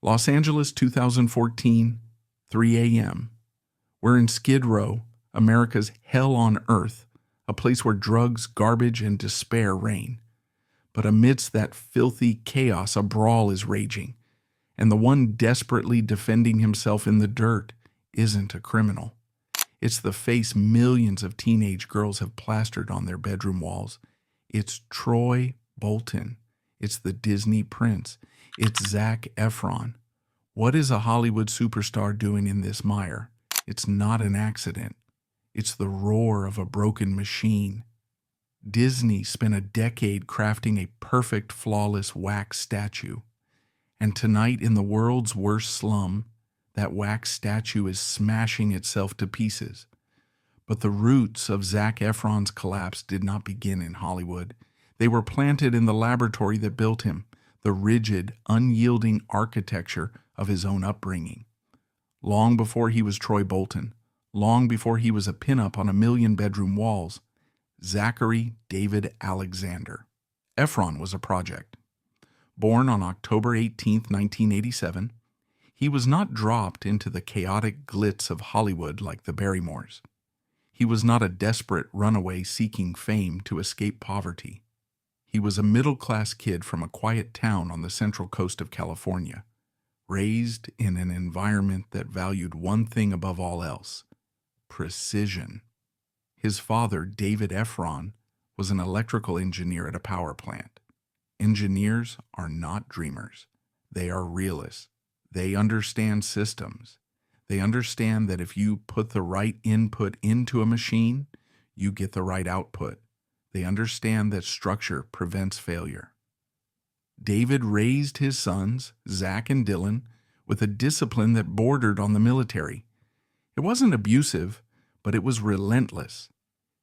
Los Angeles, 2014, 3 a.m. We're in Skid Row, America's hell on earth, a place where drugs, garbage, and despair reign. But amidst that filthy chaos, a brawl is raging, and the one desperately defending himself in the dirt isn't a criminal. It's the face millions of teenage girls have plastered on their bedroom walls. It's Troy Bolton. It's the Disney prince. It's Zac Efron. What is a Hollywood superstar doing in this mire? It's not an accident. It's the roar of a broken machine. Disney spent a decade crafting a perfect, flawless wax statue. And tonight, in the world's worst slum, that wax statue is smashing itself to pieces. But the roots of Zac Efron's collapse did not begin in Hollywood. They were planted in the laboratory that built him, the rigid, unyielding architecture of his own upbringing. Long before he was Troy Bolton, long before he was a pinup on a million bedroom walls, Zachary David Alexander. Efron was a project. Born on October 18, 1987, he was not dropped into the chaotic glitz of Hollywood like the Barrymores. He was not a desperate runaway seeking fame to escape poverty. He was a middle-class kid from a quiet town on the central coast of California, raised in an environment that valued one thing above all else: precision. His father, David Efron, was an electrical engineer at a power plant. Engineers are not dreamers. They are realists. They understand systems. They understand that if you put the right input into a machine, you get the right output. They understand that structure prevents failure. David raised his sons, Zach and Dylan, with a discipline that bordered on the military. It wasn't abusive, but it was relentless.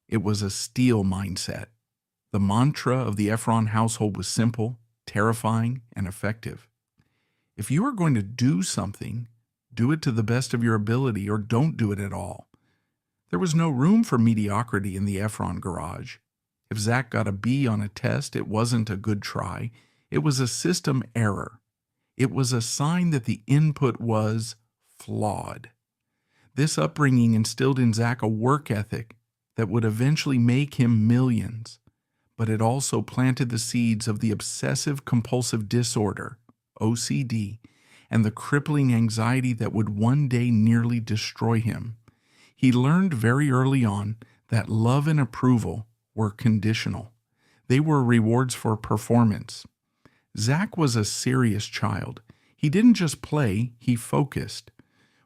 It was a steel mindset. The mantra of the Efron household was simple, terrifying, and effective. If you are going to do something, do it to the best of your ability or don't do it at all. There was no room for mediocrity in the Efron garage. If Zach got a B on a test, it wasn't a good try. It was a system error. It was a sign that the input was flawed. This upbringing instilled in Zach a work ethic that would eventually make him millions, but it also planted the seeds of the obsessive-compulsive disorder, OCD, and the crippling anxiety that would one day nearly destroy him. He learned very early on that love and approval were conditional. They were rewards for performance. Zach was a serious child. He didn't just play, he focused.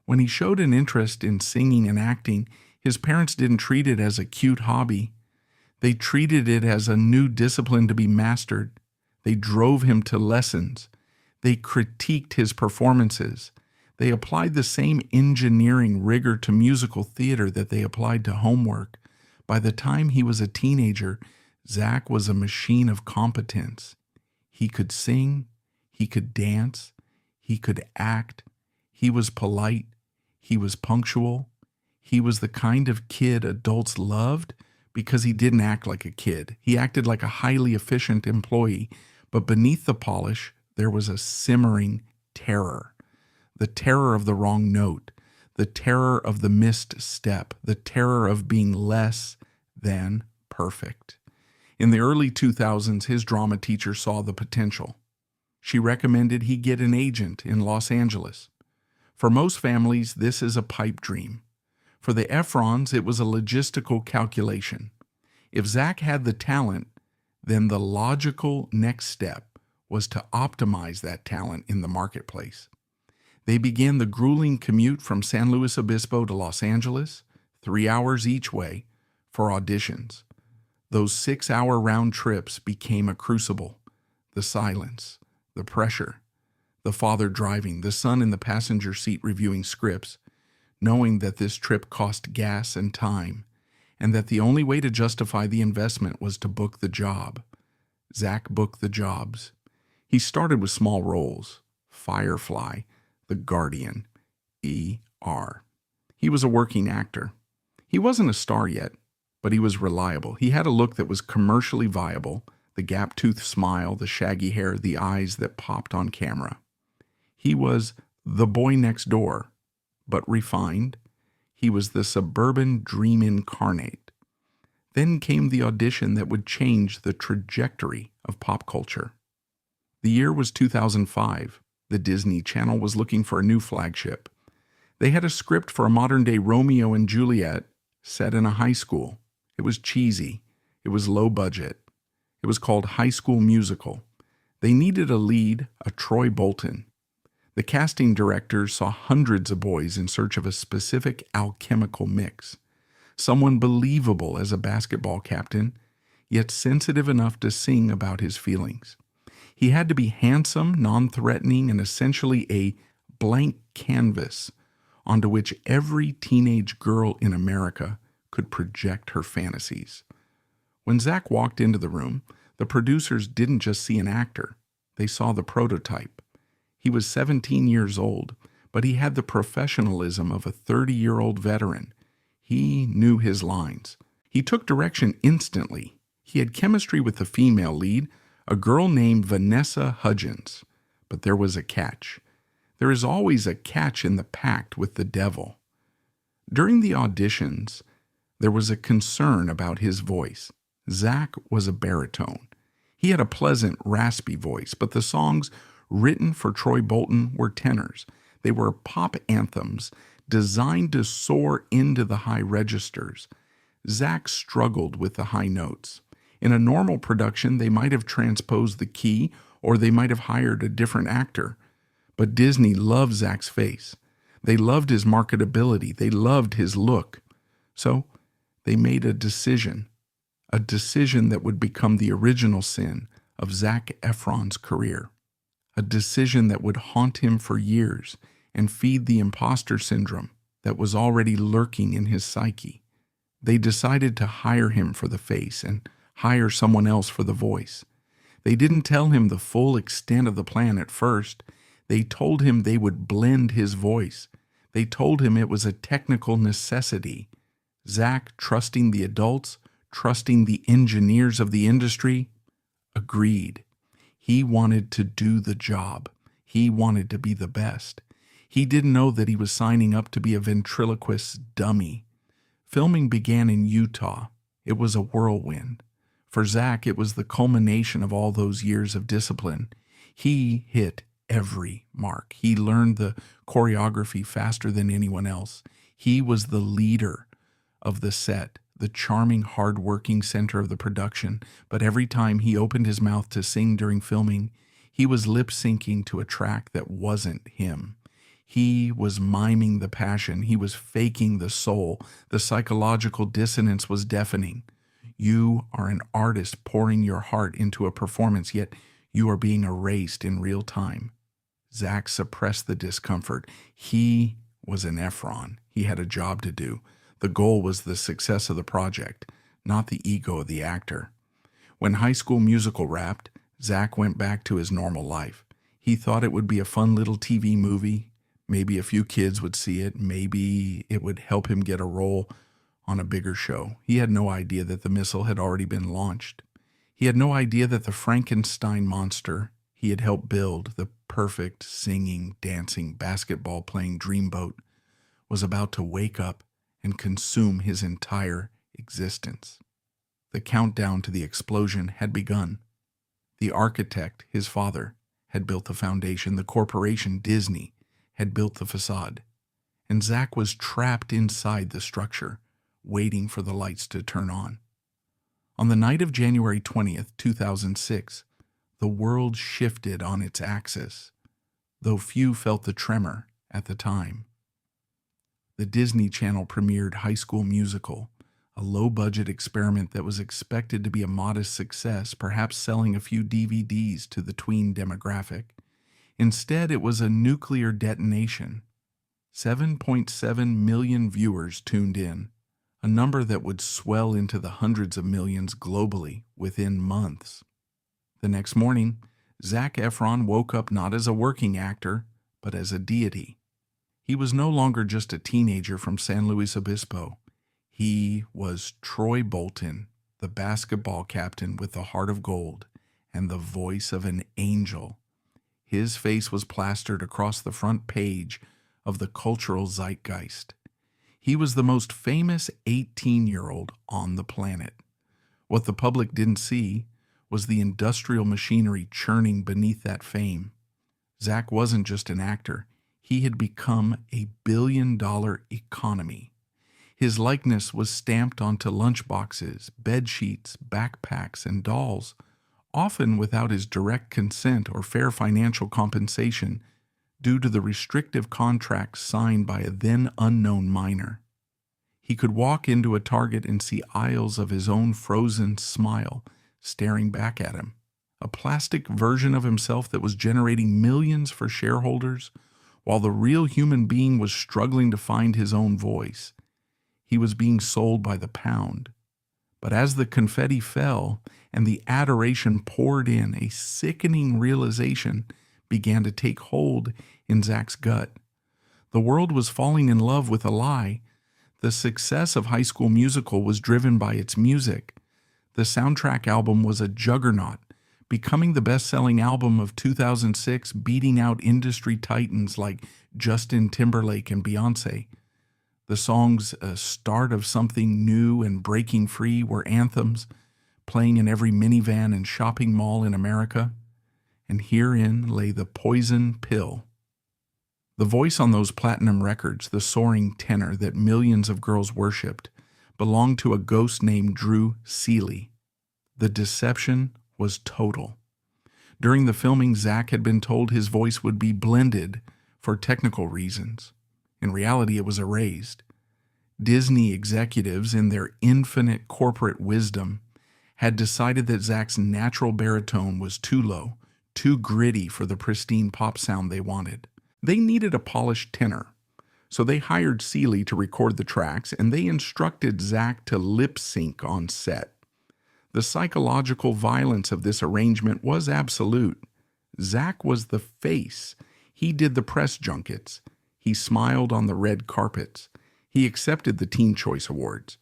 When he showed an interest in singing and acting, his parents didn't treat it as a cute hobby. They treated it as a new discipline to be mastered. They drove him to lessons. They critiqued his performances. They applied the same engineering rigor to musical theater that they applied to homework. By the time he was a teenager, Zach was a machine of competence. He could sing, he could dance, he could act, he was polite, he was punctual. He was the kind of kid adults loved because he didn't act like a kid. He acted like a highly efficient employee, but beneath the polish, there was a simmering terror. The terror of the wrong note, the terror of the missed step, the terror of being less than perfect. In the early 2000s, his drama teacher saw the potential. She recommended he get an agent in Los Angeles. For most families, this is a pipe dream. For the Efrons, it was a logistical calculation. If Zach had the talent, then the logical next step was to optimize that talent in the marketplace. They began the grueling commute from San Luis Obispo to Los Angeles, 3 hours each way, for auditions. Those 6-hour round trips became a crucible. The silence, the pressure, the father driving, the son in the passenger seat reviewing scripts, knowing that this trip cost gas and time, and that the only way to justify the investment was to book the job. Zach booked the jobs. He started with small roles: Firefly, The Guardian, ER. He was a working actor. He wasn't a star yet, but he was reliable. He had a look that was commercially viable, the gap-toothed smile, the shaggy hair, the eyes that popped on camera. He was the boy next door, but refined. He was the suburban dream incarnate. Then came the audition that would change the trajectory of pop culture. The year was 2005. The Disney Channel was looking for a new flagship. They had a script for a modern-day Romeo and Juliet set in a high school. It was cheesy. It was low budget. It was called High School Musical. They needed a lead, a Troy Bolton. The casting directors saw hundreds of boys in search of a specific alchemical mix. Someone believable as a basketball captain, yet sensitive enough to sing about his feelings. He had to be handsome, non-threatening, and essentially a blank canvas onto which every teenage girl in America could project her fantasies. When Zac walked into the room, the producers didn't just see an actor. They saw the prototype. He was 17 years old, but he had the professionalism of a 30-year-old veteran. He knew his lines. He took direction instantly. He had chemistry with the female lead, a girl named Vanessa Hudgens. But there was a catch. There is always a catch in the pact with the devil. During the auditions, there was a concern about his voice. Zac was a baritone. He had a pleasant, raspy voice, but the songs written for Troy Bolton were tenors. They were pop anthems designed to soar into the high registers. Zac struggled with the high notes. In a normal production, they might have transposed the key, or they might have hired a different actor. But Disney loved Zac's face. They loved his marketability. They loved his look. So they made a decision that would become the original sin of Zac Efron's career, a decision that would haunt him for years and feed the imposter syndrome that was already lurking in his psyche. They decided to hire him for the face and hire someone else for the voice. They didn't tell him the full extent of the plan at first. They told him they would blend his voice. They told him it was a technical necessity. Zac, trusting the adults, trusting the engineers of the industry, agreed. He wanted to do the job. He wanted to be the best. He didn't know that he was signing up to be a ventriloquist dummy. Filming began in Utah. It was a whirlwind. For Zac, it was the culmination of all those years of discipline. He hit every mark. He learned the choreography faster than anyone else. He was the leader of the set, the charming, hard-working center of the production. But every time he opened his mouth to sing during filming, he was lip-syncing to a track that wasn't him. He was miming the passion. He was faking the soul. The psychological dissonance was deafening. You are an artist pouring your heart into a performance, yet you are being erased in real time. Zac suppressed the discomfort. He was an Efron. He had a job to do. The goal was the success of the project, not the ego of the actor. When High School Musical wrapped, Zac went back to his normal life. He thought it would be a fun little TV movie. Maybe a few kids would see it. Maybe it would help him get a role on a bigger show. He had no idea that the missile had already been launched. He had no idea that the Frankenstein monster he had helped build, the perfect singing, dancing, basketball-playing dreamboat, was about to wake up and consume his entire existence. The countdown to the explosion had begun. The architect, his father, had built the foundation. The corporation, Disney, had built the facade. And Zac was trapped inside the structure, waiting for the lights to turn on. On the night of January 20th, 2006, the world shifted on its axis, though few felt the tremor at the time. The Disney Channel premiered High School Musical, a low-budget experiment that was expected to be a modest success, perhaps selling a few DVDs to the tween demographic. Instead, it was a nuclear detonation. 7.7 million viewers tuned in, a number that would swell into the hundreds of millions globally within months. The next morning, Zac Efron woke up not as a working actor, but as a deity. He was no longer just a teenager from San Luis Obispo. He was Troy Bolton, the basketball captain with the heart of gold and the voice of an angel. His face was plastered across the front page of the cultural zeitgeist. He was the most famous 18-year-old on the planet. What the public didn't see was the industrial machinery churning beneath that fame. Zac wasn't just an actor. He had become a billion-dollar economy. His likeness was stamped onto lunchboxes, bedsheets, backpacks, and dolls, often without his direct consent or fair financial compensation due to the restrictive contracts signed by a then unknown minor. He could walk into a Target and see aisles of his own frozen smile staring back at him, a plastic version of himself that was generating millions for shareholders while the real human being was struggling to find his own voice. He was being sold by the pound. But as the confetti fell and the adoration poured in, a sickening realization began to take hold in Zac's gut. The world was falling in love with a lie. The success of High School Musical was driven by its music. The soundtrack album was a juggernaut, becoming the best-selling album of 2006, beating out industry titans like Justin Timberlake and Beyoncé. The songs Start of Something New and Breaking Free were anthems, playing in every minivan and shopping mall in America. And herein lay the poison pill. The voice on those platinum records, the soaring tenor that millions of girls worshipped, belonged to a ghost named Drew Seeley. The deception was total. During the filming, Zac had been told his voice would be blended for technical reasons. In reality, it was erased. Disney executives, in their infinite corporate wisdom, had decided that Zac's natural baritone was too low, too gritty for the pristine pop sound they wanted. They needed a polished tenor, so they hired Seeley to record the tracks, and they instructed Zac to lip-sync on set. The psychological violence of this arrangement was absolute. Zac was the face. He did the press junkets. He smiled on the red carpets. He accepted the Teen Choice Awards.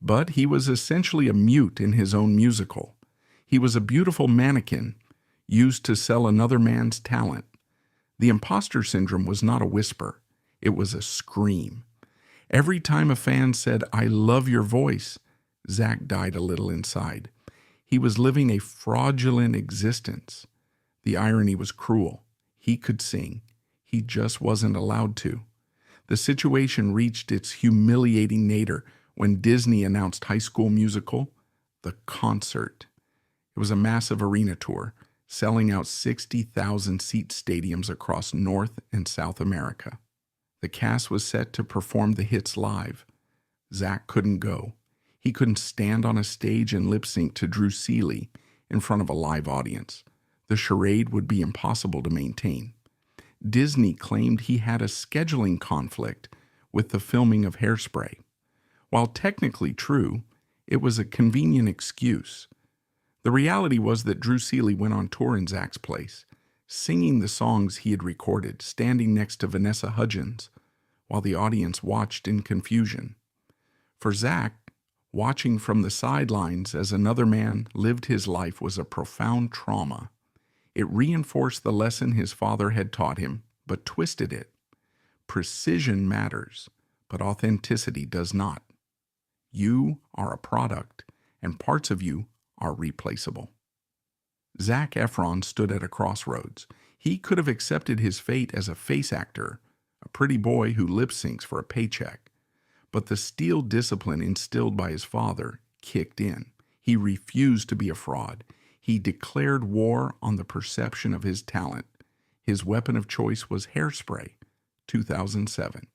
But he was essentially a mute in his own musical. He was a beautiful mannequin used to sell another man's talent. The imposter syndrome was not a whisper. It was a scream. Every time a fan said, "I love your voice," Zac died a little inside. He was living a fraudulent existence. The irony was cruel. He could sing. He just wasn't allowed to. The situation reached its humiliating nadir when Disney announced High School Musical, the concert. It was a massive arena tour, selling out 60,000-seat stadiums across North and South America. The cast was set to perform the hits live. Zac couldn't go. He couldn't stand on a stage and lip-sync to Drew Seeley in front of a live audience. The charade would be impossible to maintain. Disney claimed he had a scheduling conflict with the filming of Hairspray. While technically true, it was a convenient excuse. The reality was that Drew Seeley went on tour in Zac's place, singing the songs he had recorded, standing next to Vanessa Hudgens, while the audience watched in confusion. For Zac, watching from the sidelines as another man lived his life was a profound trauma. It reinforced the lesson his father had taught him, but twisted it. Precision matters, but authenticity does not. You are a product, and parts of you are replaceable. Zac Efron stood at a crossroads. He could have accepted his fate as a face actor, a pretty boy who lip-syncs for a paycheck. But the steel discipline instilled by his father kicked in. He refused to be a fraud. He declared war on the perception of his talent. His weapon of choice was Hairspray, 2007.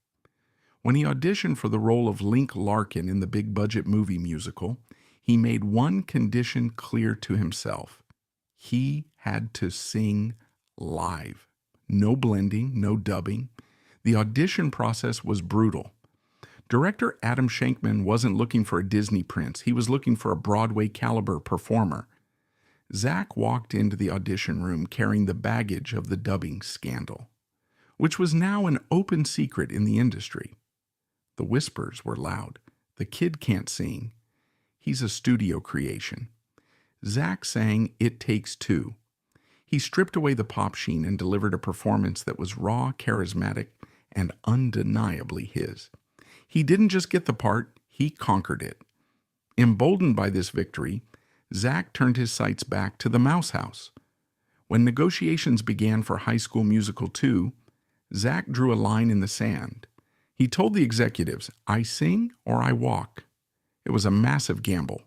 When he auditioned for the role of Link Larkin in the big-budget movie musical, he made one condition clear to himself. He had to sing live. No blending, no dubbing. The audition process was brutal. Director Adam Shankman wasn't looking for a Disney prince. He was looking for a Broadway-caliber performer. Zac walked into the audition room carrying the baggage of the dubbing scandal, which was now an open secret in the industry. The whispers were loud. The kid can't sing. He's a studio creation. Zac sang It Takes Two. He stripped away the pop sheen and delivered a performance that was raw, charismatic, and undeniably his. He didn't just get the part, he conquered it. Emboldened by this victory, Zac turned his sights back to the Mouse House. When negotiations began for High School Musical 2, Zac drew a line in the sand. He told the executives, "I sing or I walk." It was a massive gamble.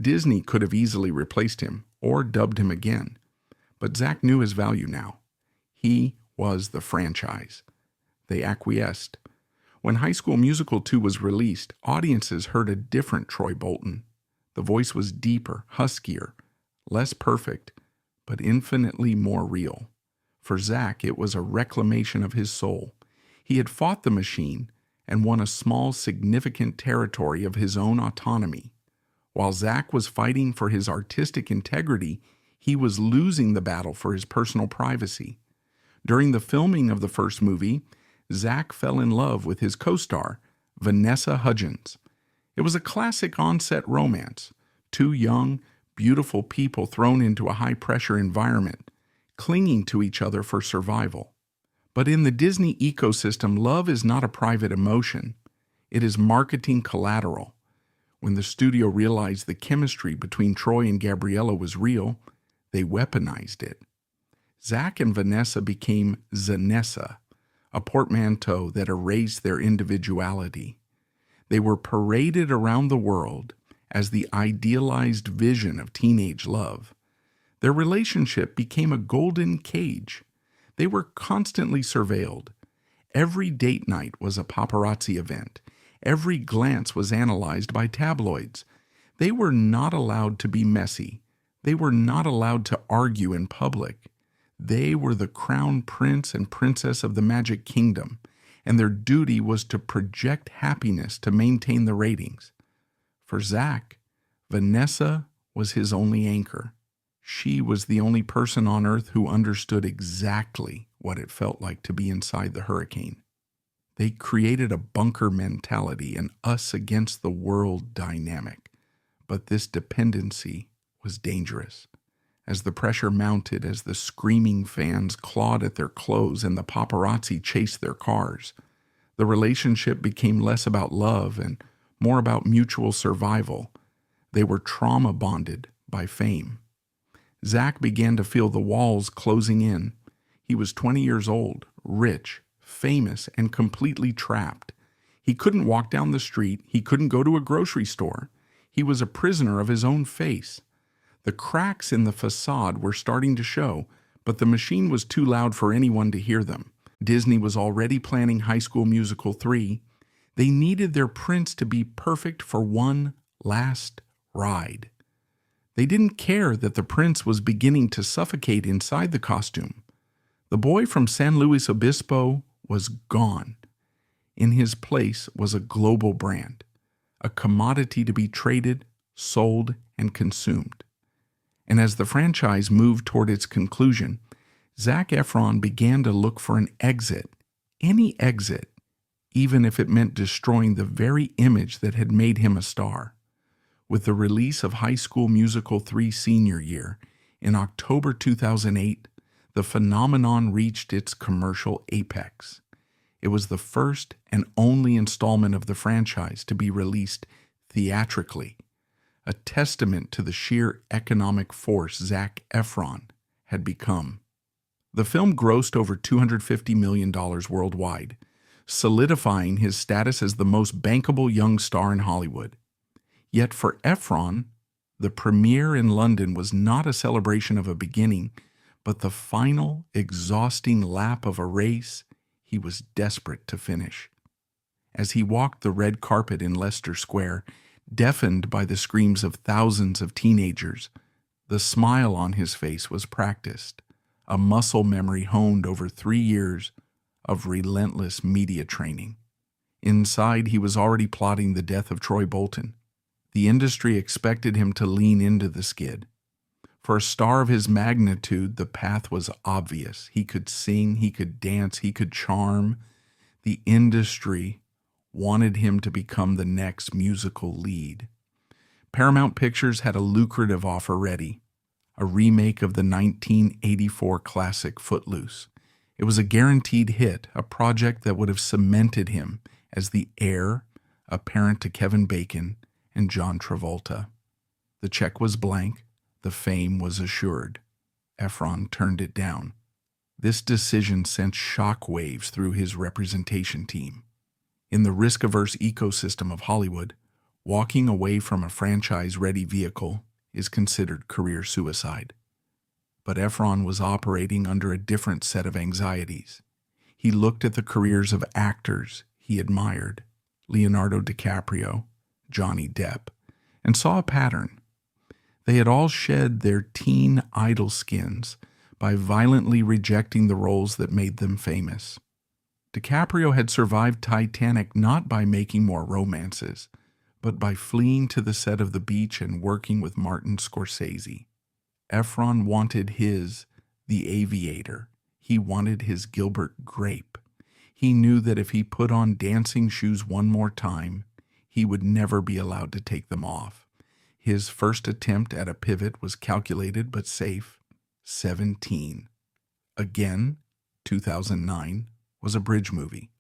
Disney could have easily replaced him or dubbed him again, but Zac knew his value now. He was the franchise. They acquiesced. When High School Musical 2 was released, audiences heard a different Troy Bolton. The voice was deeper, huskier, less perfect, but infinitely more real. For Zac, it was a reclamation of his soul. He had fought the machine and won a small, significant territory of his own autonomy. While Zac was fighting for his artistic integrity, he was losing the battle for his personal privacy. During the filming of the first movie, Zac fell in love with his co-star, Vanessa Hudgens. It was a classic on-set romance. Two young, beautiful people thrown into a high-pressure environment, clinging to each other for survival. But in the Disney ecosystem, love is not a private emotion. It is marketing collateral. When the studio realized the chemistry between Troy and Gabriella was real, they weaponized it. Zac and Vanessa became Zanessa, a portmanteau that erased their individuality. They were paraded around the world as the idealized vision of teenage love. Their relationship became a golden cage. They were constantly surveilled. Every date night was a paparazzi event. Every glance was analyzed by tabloids. They were not allowed to be messy. They were not allowed to argue in public. They were the crown prince and princess of the Magic Kingdom, and their duty was to project happiness to maintain the ratings. For Zac, Vanessa was his only anchor. She was the only person on Earth who understood exactly what it felt like to be inside the hurricane. They created a bunker mentality, an us against the world dynamic. But this dependency was dangerous. As the pressure mounted, as the screaming fans clawed at their clothes and the paparazzi chased their cars, the relationship became less about love and more about mutual survival. They were trauma bonded by fame. Zac began to feel the walls closing in. He was 20 years old, rich, famous, and completely trapped. He couldn't walk down the street. He couldn't go to a grocery store. He was a prisoner of his own face. The cracks in the facade were starting to show, but the machine was too loud for anyone to hear them. Disney was already planning High School Musical 3. They needed their prince to be perfect for one last ride. They didn't care that the prince was beginning to suffocate inside the costume. The boy from San Luis Obispo was gone. In his place was a global brand, a commodity to be traded, sold, and consumed. And as the franchise moved toward its conclusion, Zac Efron began to look for an exit, any exit, even if it meant destroying the very image that had made him a star. With the release of High School Musical 3 senior year in October 2008, the phenomenon reached its commercial apex. It was the first and only installment of the franchise to be released theatrically, a testament to the sheer economic force Zac Efron had become. The film grossed over $250 million worldwide, solidifying his status as the most bankable young star in Hollywood. Yet for Efron, the premiere in London was not a celebration of a beginning, but the final, exhausting lap of a race he was desperate to finish. As he walked the red carpet in Leicester Square, deafened by the screams of thousands of teenagers, the smile on his face was practiced, a muscle memory honed over 3 years of relentless media training. Inside, he was already plotting the death of Troy Bolton. The industry expected him to lean into the skid. For a star of his magnitude, the path was obvious. He could sing, he could dance, he could charm. The industry wanted him to become the next musical lead. Paramount Pictures had a lucrative offer ready, a remake of the 1984 classic Footloose. It was a guaranteed hit, a project that would have cemented him as the heir apparent to Kevin Bacon and John Travolta. The check was blank, the fame was assured. Efron turned it down. This decision sent shockwaves through his representation team. In the risk-averse ecosystem of Hollywood, walking away from a franchise-ready vehicle is considered career suicide. But Efron was operating under a different set of anxieties. He looked at the careers of actors he admired, Leonardo DiCaprio, Johnny Depp, and saw a pattern. They had all shed their teen idol skins by violently rejecting the roles that made them famous. DiCaprio had survived Titanic not by making more romances, but by fleeing to the set of The Beach and working with Martin Scorsese. Efron wanted his The Aviator. He wanted his Gilbert Grape. He knew that if he put on dancing shoes one more time, he would never be allowed to take them off. His first attempt at a pivot was calculated but safe, 17. Again, 2009, was a bridge movie.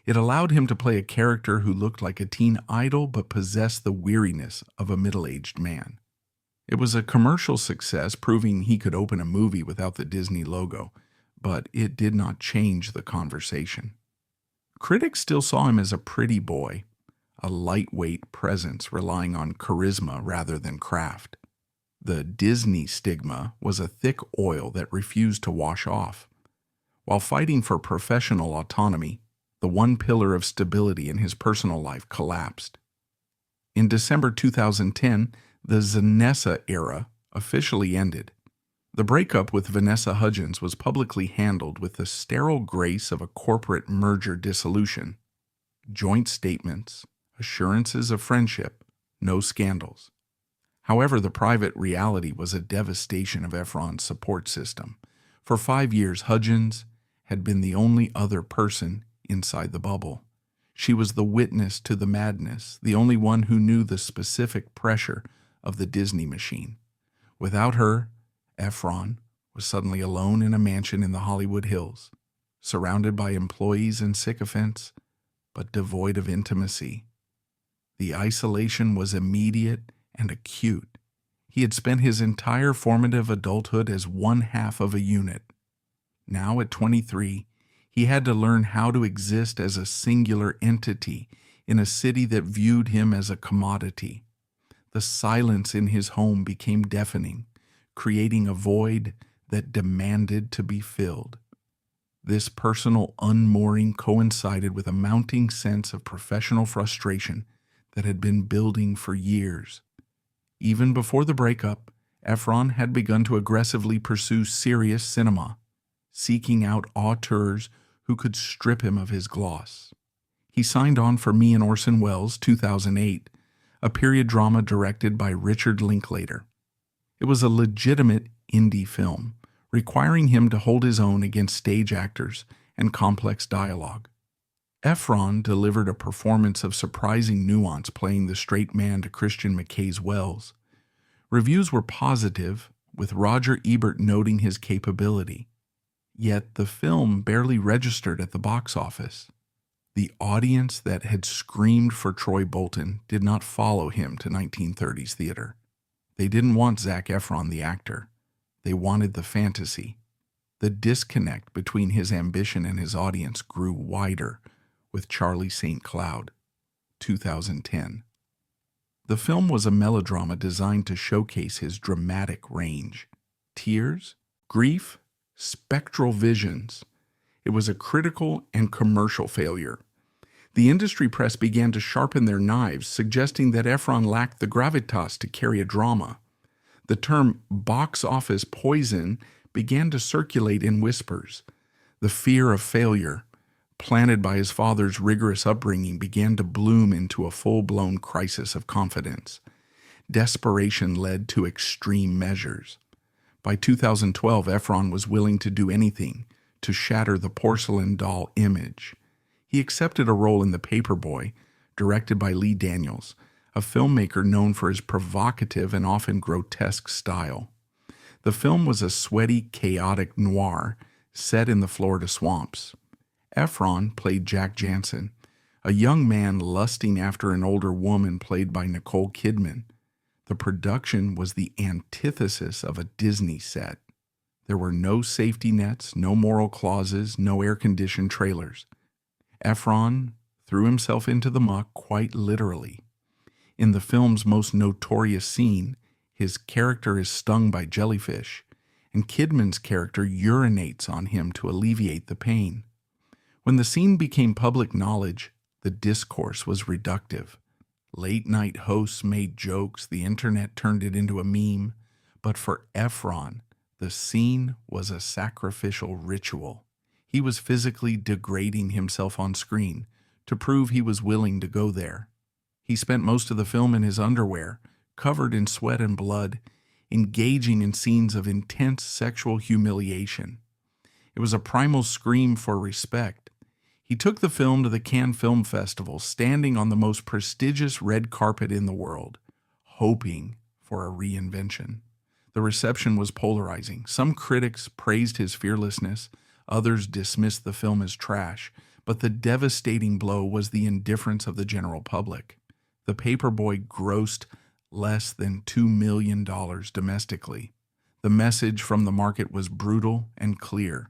It allowed him to play a character who looked like a teen idol but possessed the weariness of a middle-aged man. It was a commercial success, proving he could open a movie without the Disney logo, but it did not change the conversation. Critics still saw him as a pretty boy, a lightweight presence relying on charisma rather than craft. The Disney stigma was a thick oil that refused to wash off. While fighting for professional autonomy, the one pillar of stability in his personal life collapsed. In December 2010, the Zanessa era officially ended. The breakup with Vanessa Hudgens was publicly handled with the sterile grace of a corporate merger dissolution. Joint statements, assurances of friendship, no scandals. However, the private reality was a devastation of Efron's support system. For 5 years, Hudgens had been the only other person inside the bubble. She was the witness to the madness, the only one who knew the specific pressure of the Disney machine. Without her, Efron was suddenly alone in a mansion in the Hollywood Hills, surrounded by employees and sycophants, but devoid of intimacy. The isolation was immediate and acute. He had spent his entire formative adulthood as one half of a unit. Now, at 23, he had to learn how to exist as a singular entity in a city that viewed him as a commodity. The silence in his home became deafening, creating a void that demanded to be filled. This personal unmooring coincided with a mounting sense of professional frustration that had been building for years. Even before the breakup, Efron had begun to aggressively pursue serious cinema, seeking out auteurs who could strip him of his gloss. He signed on for Me and Orson Welles' 2008, a period drama directed by Richard Linklater. It was a legitimate indie film, requiring him to hold his own against stage actors and complex dialogue. Efron delivered a performance of surprising nuance, playing the straight man to Christian McKay's Wells. Reviews were positive, with Roger Ebert noting his capability. Yet the film barely registered at the box office. The audience that had screamed for Troy Bolton did not follow him to 1930s theater. They didn't want Zac Efron the actor. They wanted the fantasy. The disconnect between his ambition and his audience grew wider with Charlie St. Cloud, 2010. The film was a melodrama designed to showcase his dramatic range. Tears, grief, spectral visions. It was a critical and commercial failure. The industry press began to sharpen their knives, suggesting that Efron lacked the gravitas to carry a drama. The term box office poison began to circulate in whispers. The fear of failure, planted by his father's rigorous upbringing, began to bloom into a full-blown crisis of confidence. Desperation led to extreme measures. By 2012, Efron was willing to do anything to shatter the porcelain doll image. He accepted a role in The Paperboy, directed by Lee Daniels, a filmmaker known for his provocative and often grotesque style. The film was a sweaty, chaotic noir set in the Florida swamps. Efron played Jack Jansen, a young man lusting after an older woman played by Nicole Kidman. The production was the antithesis of a Disney set. There were no safety nets, no moral clauses, no air-conditioned trailers. Efron threw himself into the muck quite literally. In the film's most notorious scene, his character is stung by jellyfish, and Kidman's character urinates on him to alleviate the pain. When the scene became public knowledge, the discourse was reductive. Late-night hosts made jokes, the internet turned it into a meme, but for Efron, the scene was a sacrificial ritual. He was physically degrading himself on screen to prove he was willing to go there. He spent most of the film in his underwear, covered in sweat and blood, engaging in scenes of intense sexual humiliation. It was a primal scream for respect. He took the film to the Cannes Film Festival, standing on the most prestigious red carpet in the world, hoping for a reinvention. The reception was polarizing. Some critics praised his fearlessness, others dismissed the film as trash, but the devastating blow was the indifference of the general public. The Paperboy grossed less than $2 million domestically. The message from the market was brutal and clear.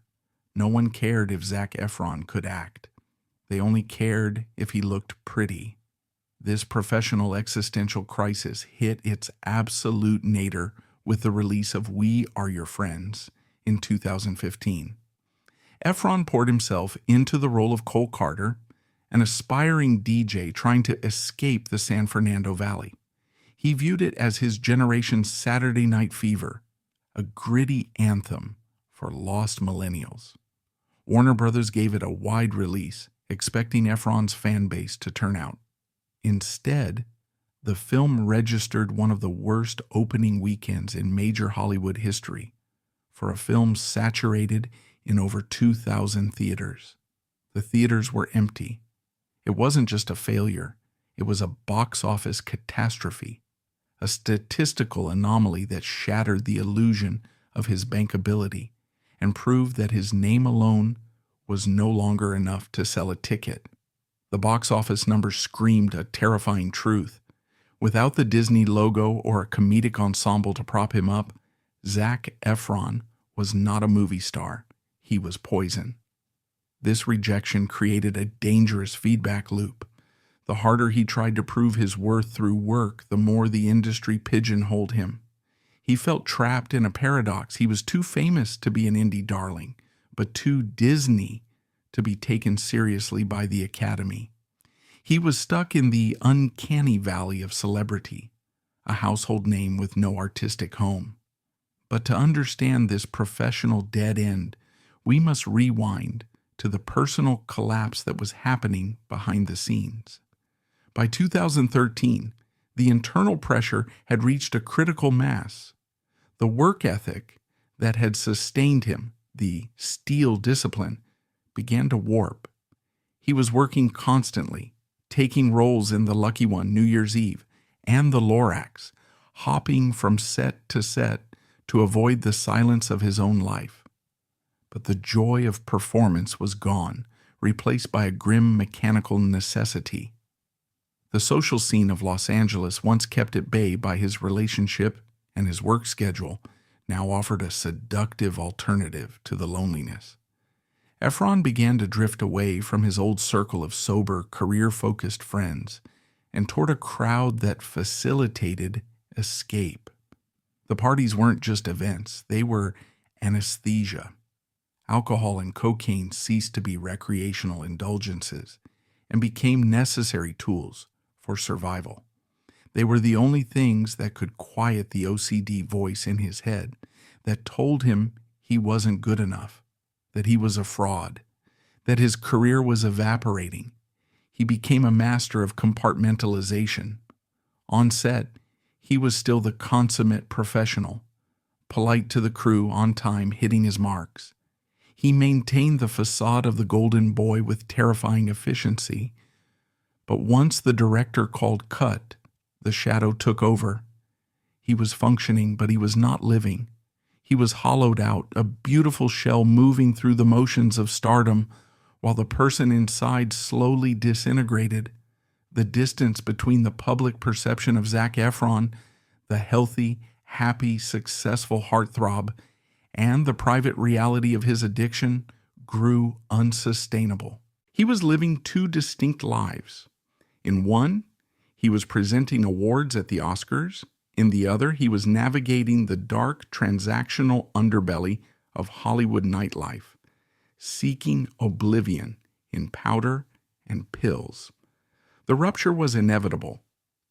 No one cared if Zac Efron could act. They only cared if he looked pretty. This professional existential crisis hit its absolute nadir with the release of We Are Your Friends in 2015. Efron poured himself into the role of Cole Carter, an aspiring DJ trying to escape the San Fernando Valley. He viewed it as his generation's Saturday Night Fever, a gritty anthem for lost millennials. Warner Brothers gave it a wide release, expecting Efron's fan base to turn out. Instead, the film registered one of the worst opening weekends in major Hollywood history for a film saturated in over 2,000 theaters. The theaters were empty. It wasn't just a failure. It was a box office catastrophe, a statistical anomaly that shattered the illusion of his bankability and proved that his name alone was no longer enough to sell a ticket. The box office numbers screamed a terrifying truth. Without the Disney logo or a comedic ensemble to prop him up, Zac Efron was not a movie star. He was poison. This rejection created a dangerous feedback loop. The harder he tried to prove his worth through work, the more the industry pigeonholed him. He felt trapped in a paradox. He was too famous to be an indie darling, but too Disney to be taken seriously by the Academy. He was stuck in the uncanny valley of celebrity, a household name with no artistic home. But to understand this professional dead end, we must rewind to the personal collapse that was happening behind the scenes. By 2013, the internal pressure had reached a critical mass. The work ethic that had sustained him, the steel discipline, began to warp. He was working constantly, taking roles in The Lucky One, New Year's Eve, and The Lorax, hopping from set to avoid the silence of his own life. But the joy of performance was gone, replaced by a grim mechanical necessity. The social scene of Los Angeles, once kept at bay by his relationship and his work schedule, now offered a seductive alternative to the loneliness. Efron began to drift away from his old circle of sober, career-focused friends and toward a crowd that facilitated escape. The parties weren't just events, they were anesthesia. Alcohol and cocaine ceased to be recreational indulgences and became necessary tools for survival. They were the only things that could quiet the OCD voice in his head that told him he wasn't good enough, that he was a fraud, that his career was evaporating. He became a master of compartmentalization. On set, he was still the consummate professional, polite to the crew, on time, hitting his marks. He maintained the facade of the golden boy with terrifying efficiency. But once the director called cut, the shadow took over. He was functioning, but he was not living. He was hollowed out, a beautiful shell moving through the motions of stardom, while the person inside slowly disintegrated. The distance between the public perception of Zac Efron, the healthy, happy, successful heartthrob, and the private reality of his addiction grew unsustainable. He was living two distinct lives. In one, he was presenting awards at the Oscars. In the other, he was navigating the dark, transactional underbelly of Hollywood nightlife, seeking oblivion in powder and pills. The rupture was inevitable.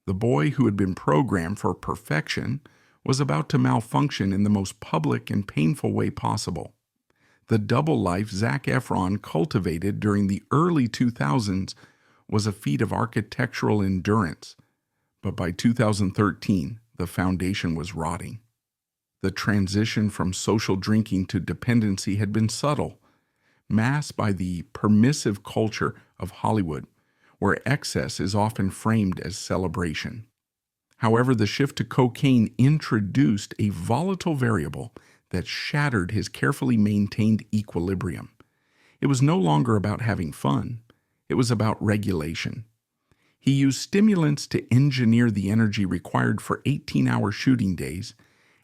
The boy who had been programmed for perfection was about to malfunction in the most public and painful way possible. The double life Zac Efron cultivated during the early 2000s was a feat of architectural endurance, but by 2013, the foundation was rotting. The transition from social drinking to dependency had been subtle, masked by the permissive culture of Hollywood, where excess is often framed as celebration. However, the shift to cocaine introduced a volatile variable that shattered his carefully maintained equilibrium. It was no longer about having fun. It was about regulation. He used stimulants to engineer the energy required for 18-hour shooting days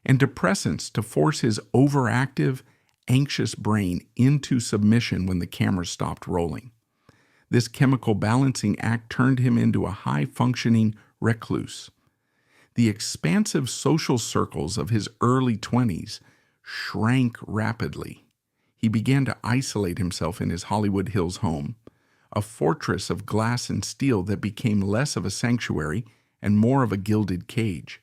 and depressants to force his overactive, anxious brain into submission when the camera stopped rolling. This chemical balancing act turned him into a high-functioning recluse. The expansive social circles of his early 20s shrank rapidly. He began to isolate himself in his Hollywood Hills home, a fortress of glass and steel that became less of a sanctuary and more of a gilded cage.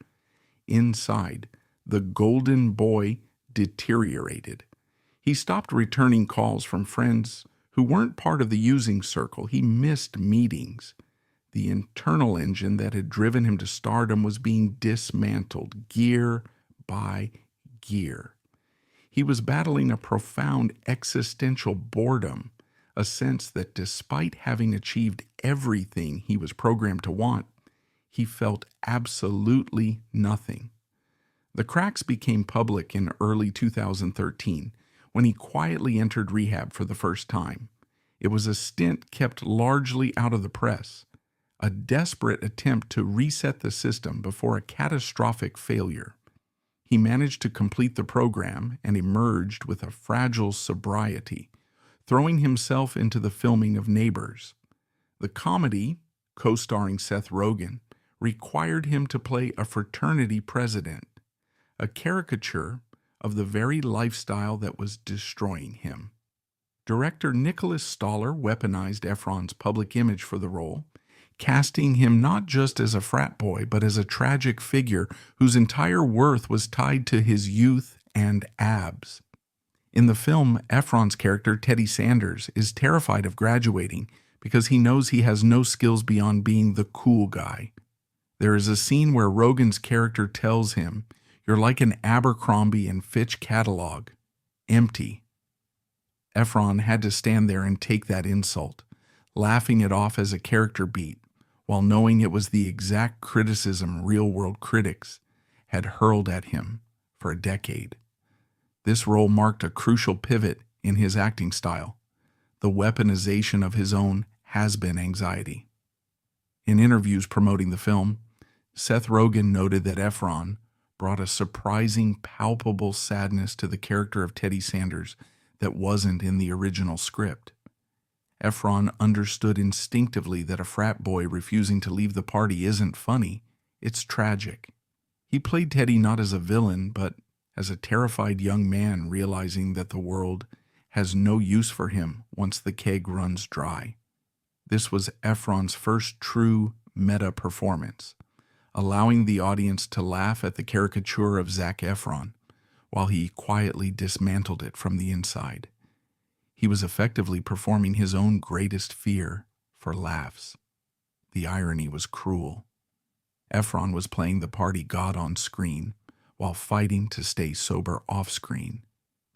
Inside, the golden boy deteriorated. He stopped returning calls from friends who weren't part of the using circle. He missed meetings. The internal engine that had driven him to stardom was being dismantled, gear by gear. He was battling a profound existential boredom, a sense that despite having achieved everything he was programmed to want, he felt absolutely nothing. The cracks became public in early 2013 when he quietly entered rehab for the first time. It was a stint kept largely out of the press, a desperate attempt to reset the system before a catastrophic failure. He managed to complete the program and emerged with a fragile sobriety, throwing himself into the filming of Neighbors. The comedy, co-starring Seth Rogen, required him to play a fraternity president, a caricature of the very lifestyle that was destroying him. Director Nicholas Stoller weaponized Efron's public image for the role, casting him not just as a frat boy, but as a tragic figure whose entire worth was tied to his youth and abs. In the film, Efron's character, Teddy Sanders, is terrified of graduating because he knows he has no skills beyond being the cool guy. There is a scene where Rogen's character tells him, "You're like an Abercrombie and Fitch catalog, empty." Efron had to stand there and take that insult, laughing it off as a character beat, while knowing it was the exact criticism real-world critics had hurled at him for a decade. This role marked a crucial pivot in his acting style, the weaponization of his own has-been anxiety. In interviews promoting the film, Seth Rogen noted that Efron brought a surprising, palpable sadness to the character of Teddy Sanders that wasn't in the original script. Efron understood instinctively that a frat boy refusing to leave the party isn't funny, it's tragic. He played Teddy not as a villain, but as a terrified young man realizing that the world has no use for him once the keg runs dry. This was Efron's first true meta performance, allowing the audience to laugh at the caricature of Zac Efron while he quietly dismantled it from the inside. He was effectively performing his own greatest fear for laughs. The irony was cruel. Efron was playing the party god on screen while fighting to stay sober off screen,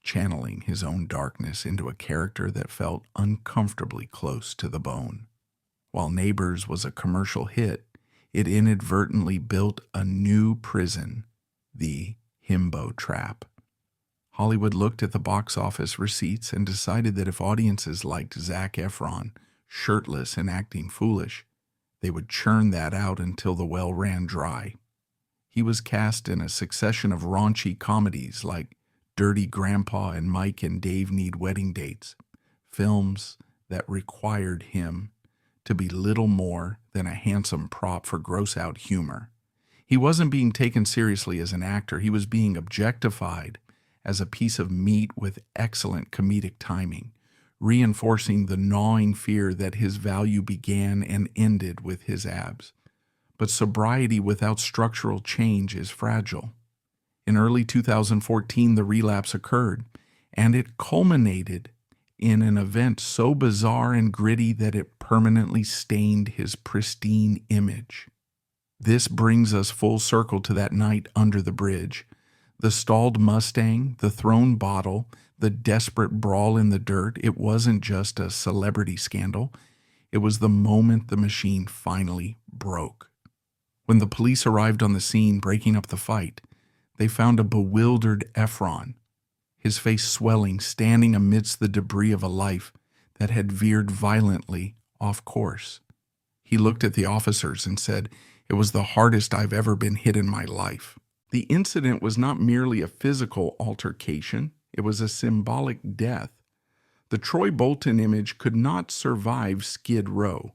channeling his own darkness into a character that felt uncomfortably close to the bone. While Neighbors was a commercial hit, it inadvertently built a new prison, the himbo trap. Hollywood looked at the box office receipts and decided that if audiences liked Zac Efron shirtless and acting foolish, they would churn that out until the well ran dry. He was cast in a succession of raunchy comedies like Dirty Grandpa and Mike and Dave Need Wedding Dates, films that required him to be little more than a handsome prop for gross-out humor. He wasn't being taken seriously as an actor. He was being objectified as a piece of meat with excellent comedic timing, reinforcing the gnawing fear that his value began and ended with his abs. But sobriety without structural change is fragile. In early 2014, the relapse occurred, and it culminated in an event so bizarre and gritty that it permanently stained his pristine image. This brings us full circle to that night under the bridge. The stalled Mustang, the thrown bottle, the desperate brawl in the dirt. It wasn't just a celebrity scandal. It was the moment the machine finally broke. When the police arrived on the scene, breaking up the fight, they found a bewildered Efron, his face swelling, standing amidst the debris of a life that had veered violently off course. He looked at the officers and said, "It was the hardest I've ever been hit in my life." The incident was not merely a physical altercation, it was a symbolic death. The Troy Bolton image could not survive Skid Row.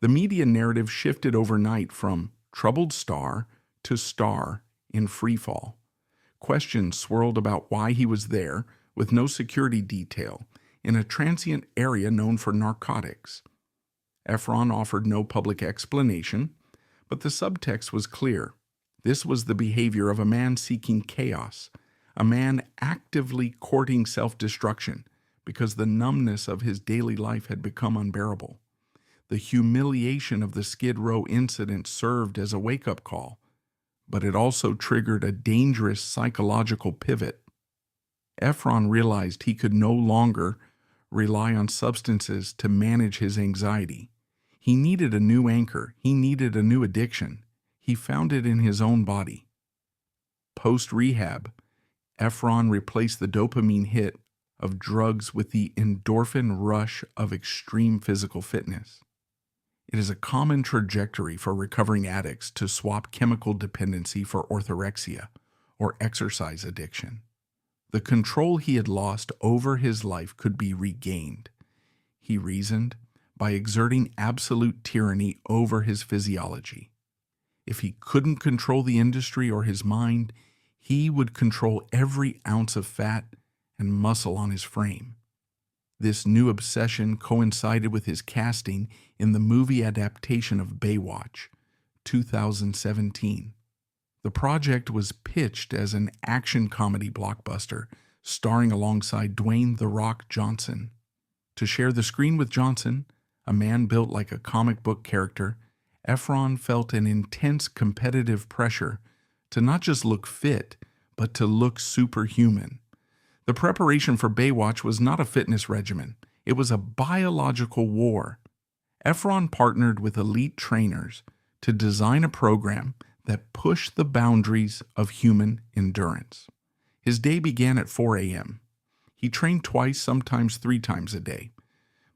The media narrative shifted overnight from troubled star to star in freefall. Questions swirled about why he was there with no security detail in a transient area known for narcotics. Efron offered no public explanation, but the subtext was clear. This was the behavior of a man seeking chaos, a man actively courting self-destruction because the numbness of his daily life had become unbearable. The humiliation of the Skid Row incident served as a wake-up call, but it also triggered a dangerous psychological pivot. Efron realized he could no longer rely on substances to manage his anxiety. He needed a new anchor. He needed a new addiction. He found it in his own body. Post-rehab, Efron replaced the dopamine hit of drugs with the endorphin rush of extreme physical fitness. It is a common trajectory for recovering addicts to swap chemical dependency for orthorexia, or exercise addiction. The control he had lost over his life could be regained, he reasoned, by exerting absolute tyranny over his physiology. If he couldn't control the industry or his mind, he would control every ounce of fat and muscle on his frame. This new obsession coincided with his casting in the movie adaptation of Baywatch, 2017. The project was pitched as an action comedy blockbuster starring alongside Dwayne "The Rock" Johnson. To share the screen with Johnson, a man built like a comic book character, Efron felt an intense competitive pressure to not just look fit, but to look superhuman. The preparation for Baywatch was not a fitness regimen. It was a biological war. Efron partnered with elite trainers to design a program that pushed the boundaries of human endurance. His day began at 4 a.m. He trained twice, sometimes 3 times a day.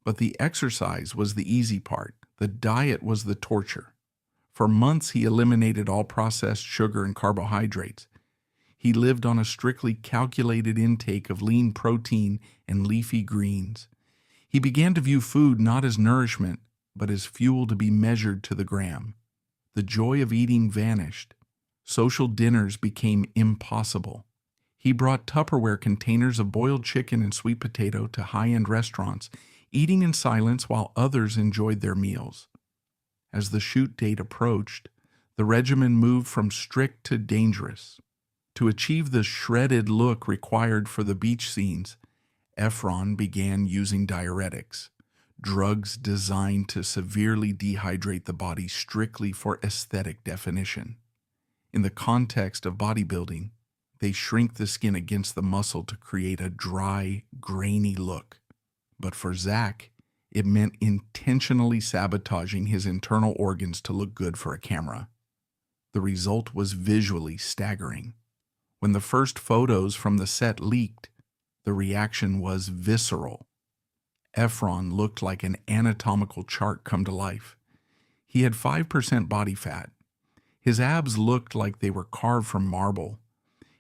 But the exercise was the easy part. The diet was the torture. For months, he eliminated all processed sugar and carbohydrates. He lived on a strictly calculated intake of lean protein and leafy greens. He began to view food not as nourishment, but as fuel to be measured to the gram. The joy of eating vanished. Social dinners became impossible. He brought Tupperware containers of boiled chicken and sweet potato to high-end restaurants, eating in silence while others enjoyed their meals. As the shoot date approached, the regimen moved from strict to dangerous. To achieve the shredded look required for the beach scenes, Efron began using diuretics, drugs designed to severely dehydrate the body strictly for aesthetic definition. In the context of bodybuilding, they shrink the skin against the muscle to create a dry, grainy look. But for Zac, it meant intentionally sabotaging his internal organs to look good for a camera. The result was visually staggering. When the first photos from the set leaked, the reaction was visceral. Efron looked like an anatomical chart come to life. He had 5% body fat. His abs looked like they were carved from marble.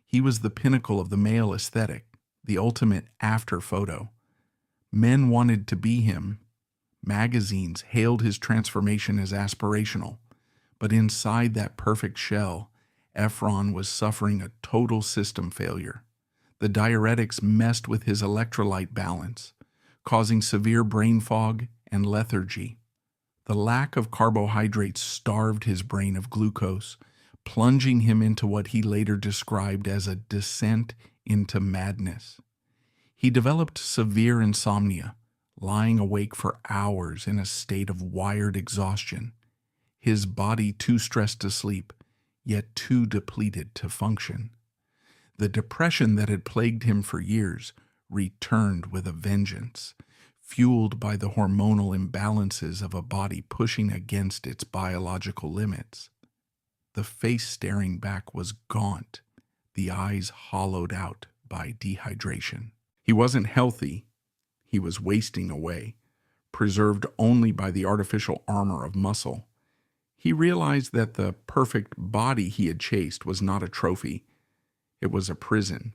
He was the pinnacle of the male aesthetic, the ultimate after photo. Men wanted to be him. Magazines hailed his transformation as aspirational. But inside that perfect shell, Efron was suffering a total system failure. The diuretics messed with his electrolyte balance, causing severe brain fog and lethargy. The lack of carbohydrates starved his brain of glucose, plunging him into what he later described as a descent into madness. He developed severe insomnia, lying awake for hours in a state of wired exhaustion, his body too stressed to sleep, yet too depleted to function. The depression that had plagued him for years returned with a vengeance, fueled by the hormonal imbalances of a body pushing against its biological limits. The face staring back was gaunt, the eyes hollowed out by dehydration. He wasn't healthy, he was wasting away, preserved only by the artificial armor of muscle. He realized that the perfect body he had chased was not a trophy, it was a prison.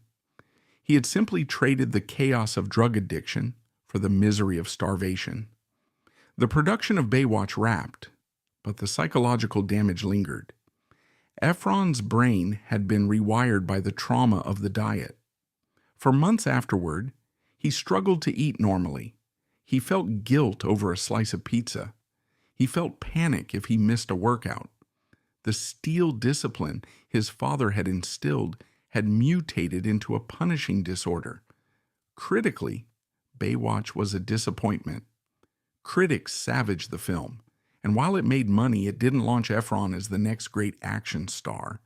He had simply traded the chaos of drug addiction for the misery of starvation. The production of Baywatch wrapped, but the psychological damage lingered. Efron's brain had been rewired by the trauma of the diet. For months afterward, he struggled to eat normally. He felt guilt over a slice of pizza. He felt panic if he missed a workout. The steel discipline his father had instilled had mutated into a punishing disorder. Critically, Baywatch was a disappointment. Critics savaged the film, and while it made money, it didn't launch Efron as the next great action star.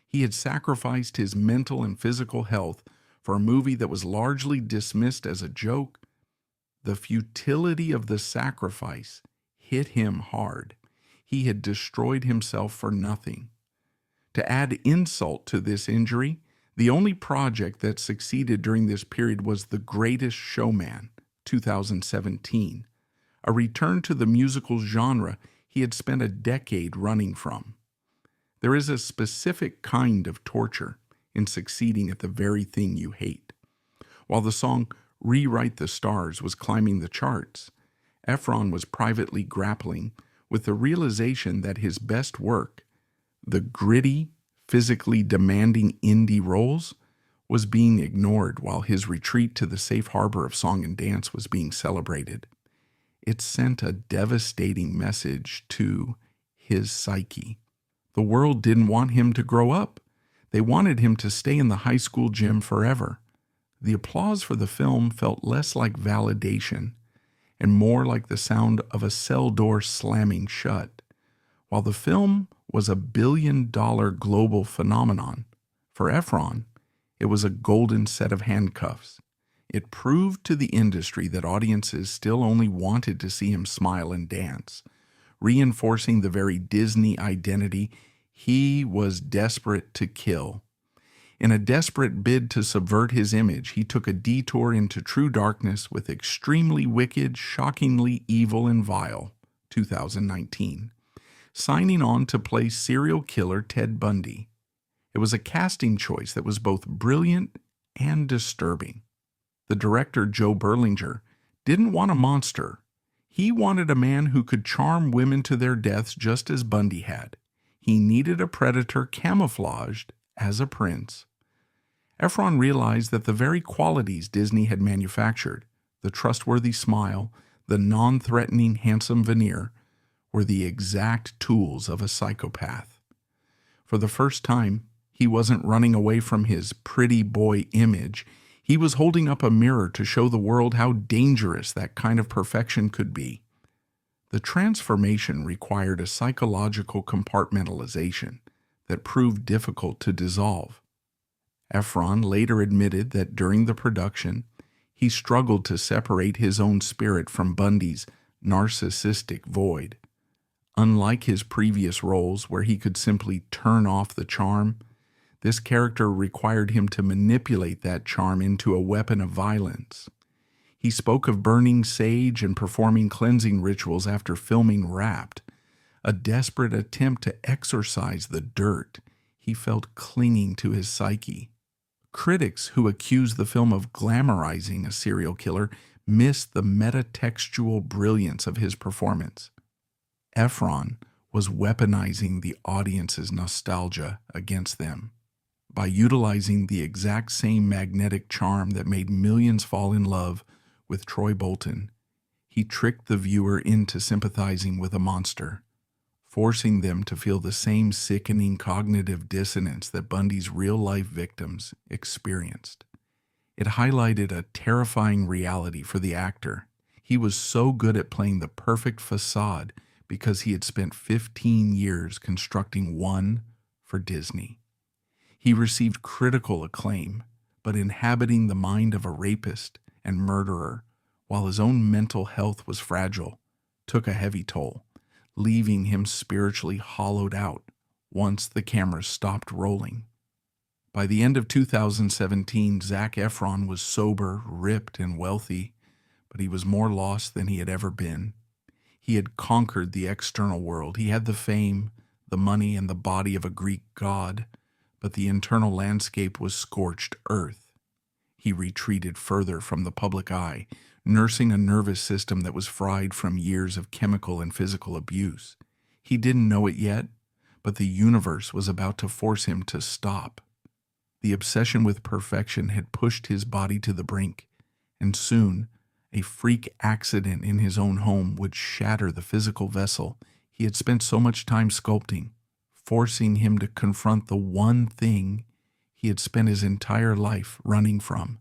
He had sacrificed his mental and physical health for a movie that was largely dismissed as a joke. The futility of the sacrifice hit him hard. He had destroyed himself for nothing. To add insult to this injury, the only project that succeeded during this period was The Greatest Showman, 2017, a return to the musical genre he had spent a decade running from. There is a specific kind of torture in succeeding at the very thing you hate. While the song Rewrite the Stars was climbing the charts, Efron was privately grappling with the realization that his best work, the gritty, physically demanding indie roles, was being ignored while his retreat to the safe harbor of song and dance was being celebrated. It sent a devastating message to his psyche. The world didn't want him to grow up. They wanted him to stay in the high school gym forever. The applause for the film felt less like validation and more like the sound of a cell door slamming shut. While the film was a billion-dollar global phenomenon, for Efron, it was a golden set of handcuffs. It proved to the industry that audiences still only wanted to see him smile and dance, reinforcing the very Disney identity he was desperate to kill. In a desperate bid to subvert his image, he took a detour into true darkness with Extremely Wicked, Shockingly Evil and Vile, 2019, signing on to play serial killer Ted Bundy. It was a casting choice that was both brilliant and disturbing. The director, Joe Berlinger, didn't want a monster. He wanted a man who could charm women to their deaths just as Bundy had. He needed a predator camouflaged as a prince. Efron realized that the very qualities Disney had manufactured, the trustworthy smile, the non-threatening handsome veneer, were the exact tools of a psychopath. For the first time, he wasn't running away from his pretty boy image. He was holding up a mirror to show the world how dangerous that kind of perfection could be. The transformation required a psychological compartmentalization that proved difficult to dissolve. Efron later admitted that during the production, he struggled to separate his own spirit from Bundy's narcissistic void. Unlike his previous roles where he could simply turn off the charm, This character required him to manipulate that charm into a weapon of violence. He spoke of burning sage and performing cleansing rituals after filming Wrapped, a desperate attempt to exorcise the dirt he felt clinging to his psyche. Critics who accused the film of glamorizing a serial killer missed the metatextual brilliance of his performance. Efron was weaponizing the audience's nostalgia against them. By utilizing the exact same magnetic charm that made millions fall in love with Troy Bolton, he tricked the viewer into sympathizing with a monster, forcing them to feel the same sickening cognitive dissonance that Bundy's real-life victims experienced. It highlighted a terrifying reality for the actor. He was so good at playing the perfect facade because he had spent 15 years constructing one for Disney. He received critical acclaim, but inhabiting the mind of a rapist and murderer while his own mental health was fragile took a heavy toll, leaving him spiritually hollowed out once the cameras stopped rolling. By the end of 2017, Zac Efron was sober, ripped, and wealthy, but he was more lost than he had ever been. He had conquered the external world. He had the fame, the money, and the body of a Greek god, but the internal landscape was scorched earth. He retreated further from the public eye, nursing a nervous system that was fried from years of chemical and physical abuse. He didn't know it yet, but the universe was about to force him to stop. The obsession with perfection had pushed his body to the brink, and soon a freak accident in his own home would shatter the physical vessel he had spent so much time sculpting, forcing him to confront the one thing he had spent his entire life running from,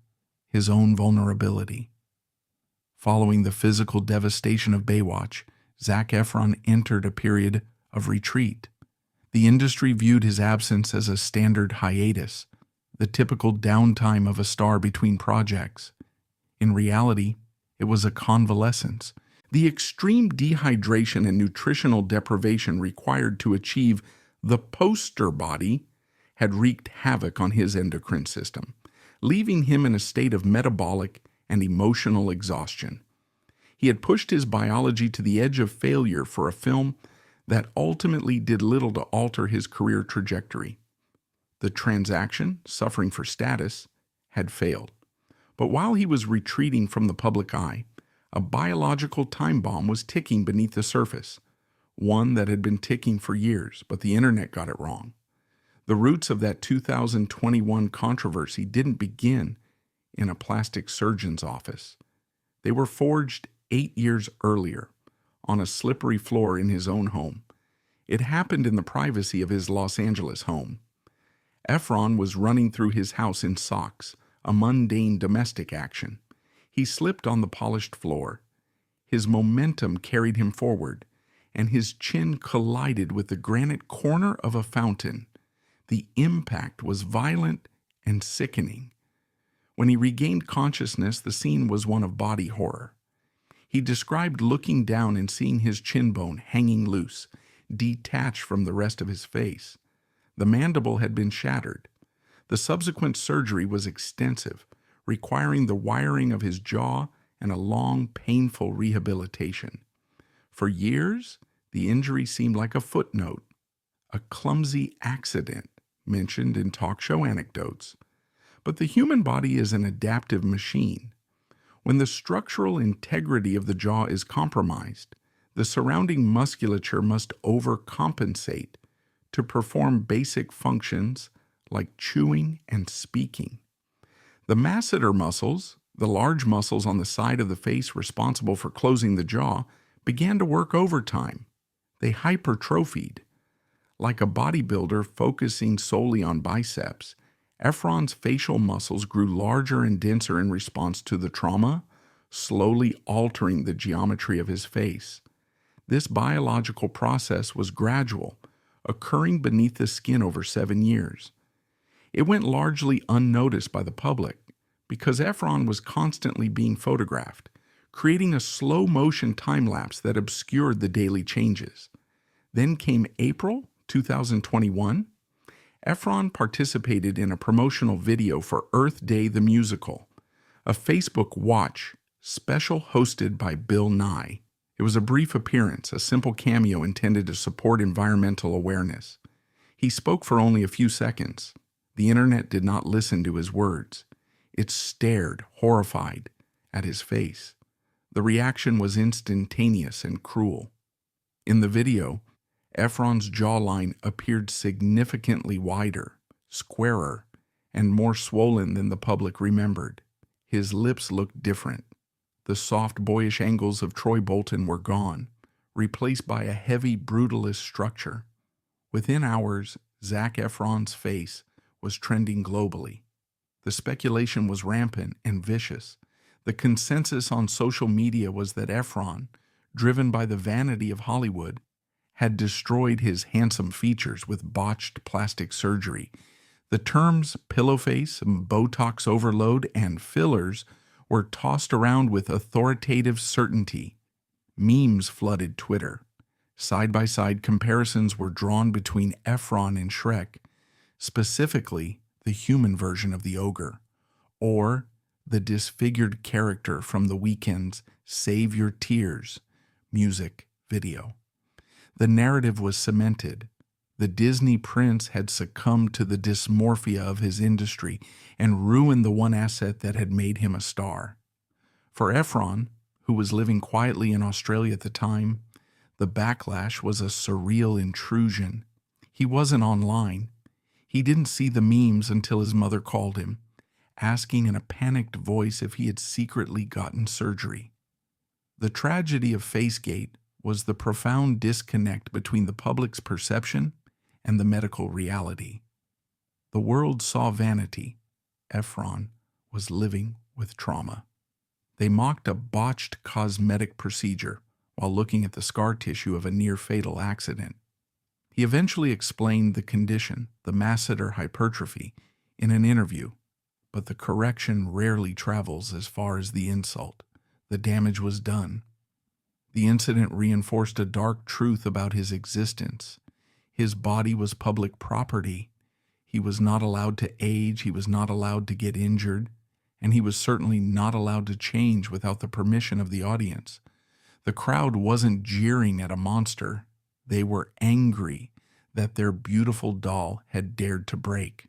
his own vulnerability. Following the physical devastation of Baywatch, Zac Efron entered a period of retreat. The industry viewed his absence as a standard hiatus, the typical downtime of a star between projects. In reality, it was a convalescence. The extreme dehydration and nutritional deprivation required to achieve the poster body had wreaked havoc on his endocrine system, leaving him in a state of metabolic and emotional exhaustion. He had pushed his biology to the edge of failure for a film that ultimately did little to alter his career trajectory. The transaction, suffering for status, had failed. But while he was retreating from the public eye, a biological time bomb was ticking beneath the surface, one that had been ticking for years, but the internet got it wrong. The roots of that 2021 controversy didn't begin in a plastic surgeon's office. They were forged 8 years earlier, on a slippery floor in his own home. It happened in the privacy of his Los Angeles home. Efron was running through his house in socks, a mundane domestic action. He slipped on the polished floor. His momentum carried him forward, and his chin collided with the granite corner of a fountain. The impact was violent and sickening. When he regained consciousness, the scene was one of body horror. He described looking down and seeing his chin bone hanging loose, detached from the rest of his face. The mandible had been shattered. The subsequent surgery was extensive, requiring the wiring of his jaw and a long, painful rehabilitation. For years, the injury seemed like a footnote, a clumsy accident mentioned in talk show anecdotes. But the human body is an adaptive machine. When the structural integrity of the jaw is compromised, the surrounding musculature must overcompensate to perform basic functions like chewing and speaking. The masseter muscles, the large muscles on the side of the face responsible for closing the jaw, began to work overtime. They hypertrophied. Like a bodybuilder focusing solely on biceps, Efron's facial muscles grew larger and denser in response to the trauma, slowly altering the geometry of his face. This biological process was gradual, occurring beneath the skin over 7 years. It went largely unnoticed by the public because Efron was constantly being photographed, creating a slow-motion time-lapse that obscured the daily changes. Then came April 2021. Efron participated in a promotional video for Earth Day the Musical, a Facebook Watch special hosted by Bill Nye. It was a brief appearance, a simple cameo intended to support environmental awareness. He spoke for only a few seconds. The internet did not listen to his words. It stared, horrified, at his face. The reaction was instantaneous and cruel. In the video, Efron's jawline appeared significantly wider, squarer, and more swollen than the public remembered. His lips looked different. The soft, boyish angles of Troy Bolton were gone, replaced by a heavy, brutalist structure. Within hours, Zac Efron's face was trending globally. The speculation was rampant and vicious. The consensus on social media was that Efron, driven by the vanity of Hollywood, had destroyed his handsome features with botched plastic surgery. The terms pillow face, Botox overload, and fillers were tossed around with authoritative certainty. Memes flooded Twitter. Side-by-side comparisons were drawn between Efron and Shrek, specifically the human version of the ogre, or the disfigured character from The Weeknd's Save Your Tears music video. The narrative was cemented. The Disney prince had succumbed to the dysmorphia of his industry and ruined the one asset that had made him a star. For Efron, who was living quietly in Australia at the time, the backlash was a surreal intrusion. He wasn't online. He didn't see the memes until his mother called him, asking in a panicked voice if he had secretly gotten surgery. The tragedy of Facegate was the profound disconnect between the public's perception and the medical reality. The world saw vanity. Efron was living with trauma. They mocked a botched cosmetic procedure while looking at the scar tissue of a near-fatal accident. He eventually explained the condition, the masseter hypertrophy, in an interview, but the correction rarely travels as far as the insult. The damage was done. The incident reinforced a dark truth about his existence. His body was public property. He was not allowed to age, he was not allowed to get injured, and he was certainly not allowed to change without the permission of the audience. The crowd wasn't jeering at a monster. They were angry that their beautiful doll had dared to break.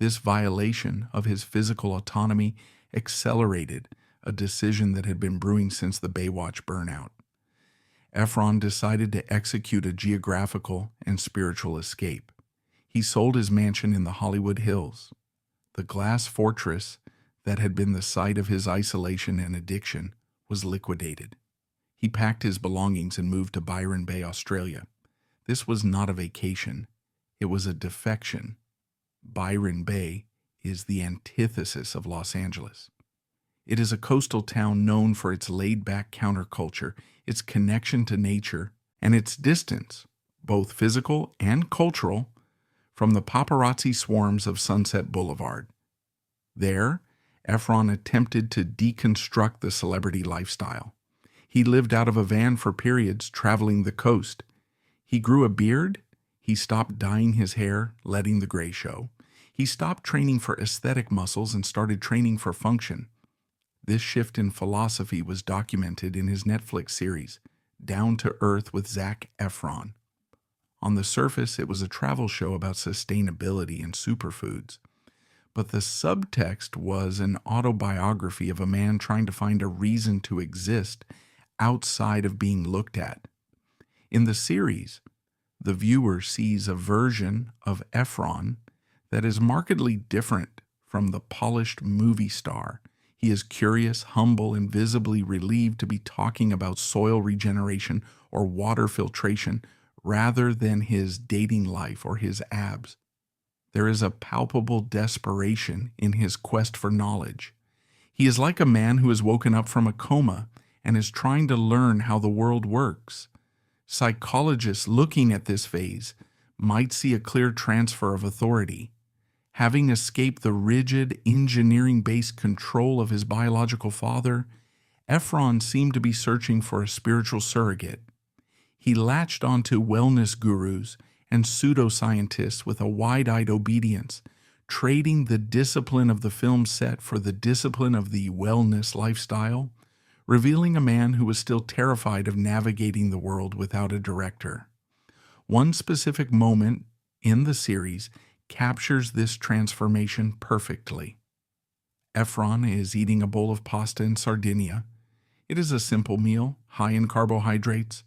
This violation of his physical autonomy accelerated a decision that had been brewing since the Baywatch burnout. Efron decided to execute a geographical and spiritual escape. He sold his mansion in the Hollywood Hills. The glass fortress that had been the site of his isolation and addiction was liquidated. He packed his belongings and moved to Byron Bay, Australia. This was not a vacation. It was a defection. Byron Bay is the antithesis of Los Angeles. It is a coastal town known for its laid-back counterculture, its connection to nature, and its distance, both physical and cultural, from the paparazzi swarms of Sunset Boulevard. There, Efron attempted to deconstruct the celebrity lifestyle. He lived out of a van for periods, traveling the coast. He grew a beard. He stopped dyeing his hair, letting the gray show. He stopped training for aesthetic muscles and started training for function. This shift in philosophy was documented in his Netflix series, Down to Earth with Zac Efron. On the surface, it was a travel show about sustainability and superfoods. But the subtext was an autobiography of a man trying to find a reason to exist outside of being looked at. In the series, the viewer sees a version of Efron that is markedly different from the polished movie star. He is curious, humble, and visibly relieved to be talking about soil regeneration or water filtration rather than his dating life or his abs. There is a palpable desperation in his quest for knowledge. He is like a man who has woken up from a coma and is trying to learn how the world works. Psychologists looking at this phase might see a clear transfer of authority. Having escaped the rigid, engineering-based control of his biological father, Efron seemed to be searching for a spiritual surrogate. He latched onto wellness gurus and pseudoscientists with a wide-eyed obedience, trading the discipline of the film set for the discipline of the wellness lifestyle, revealing a man who was still terrified of navigating the world without a director. One specific moment in the series captures this transformation perfectly. Efron is eating a bowl of pasta in Sardinia. It is a simple meal, high in carbohydrates.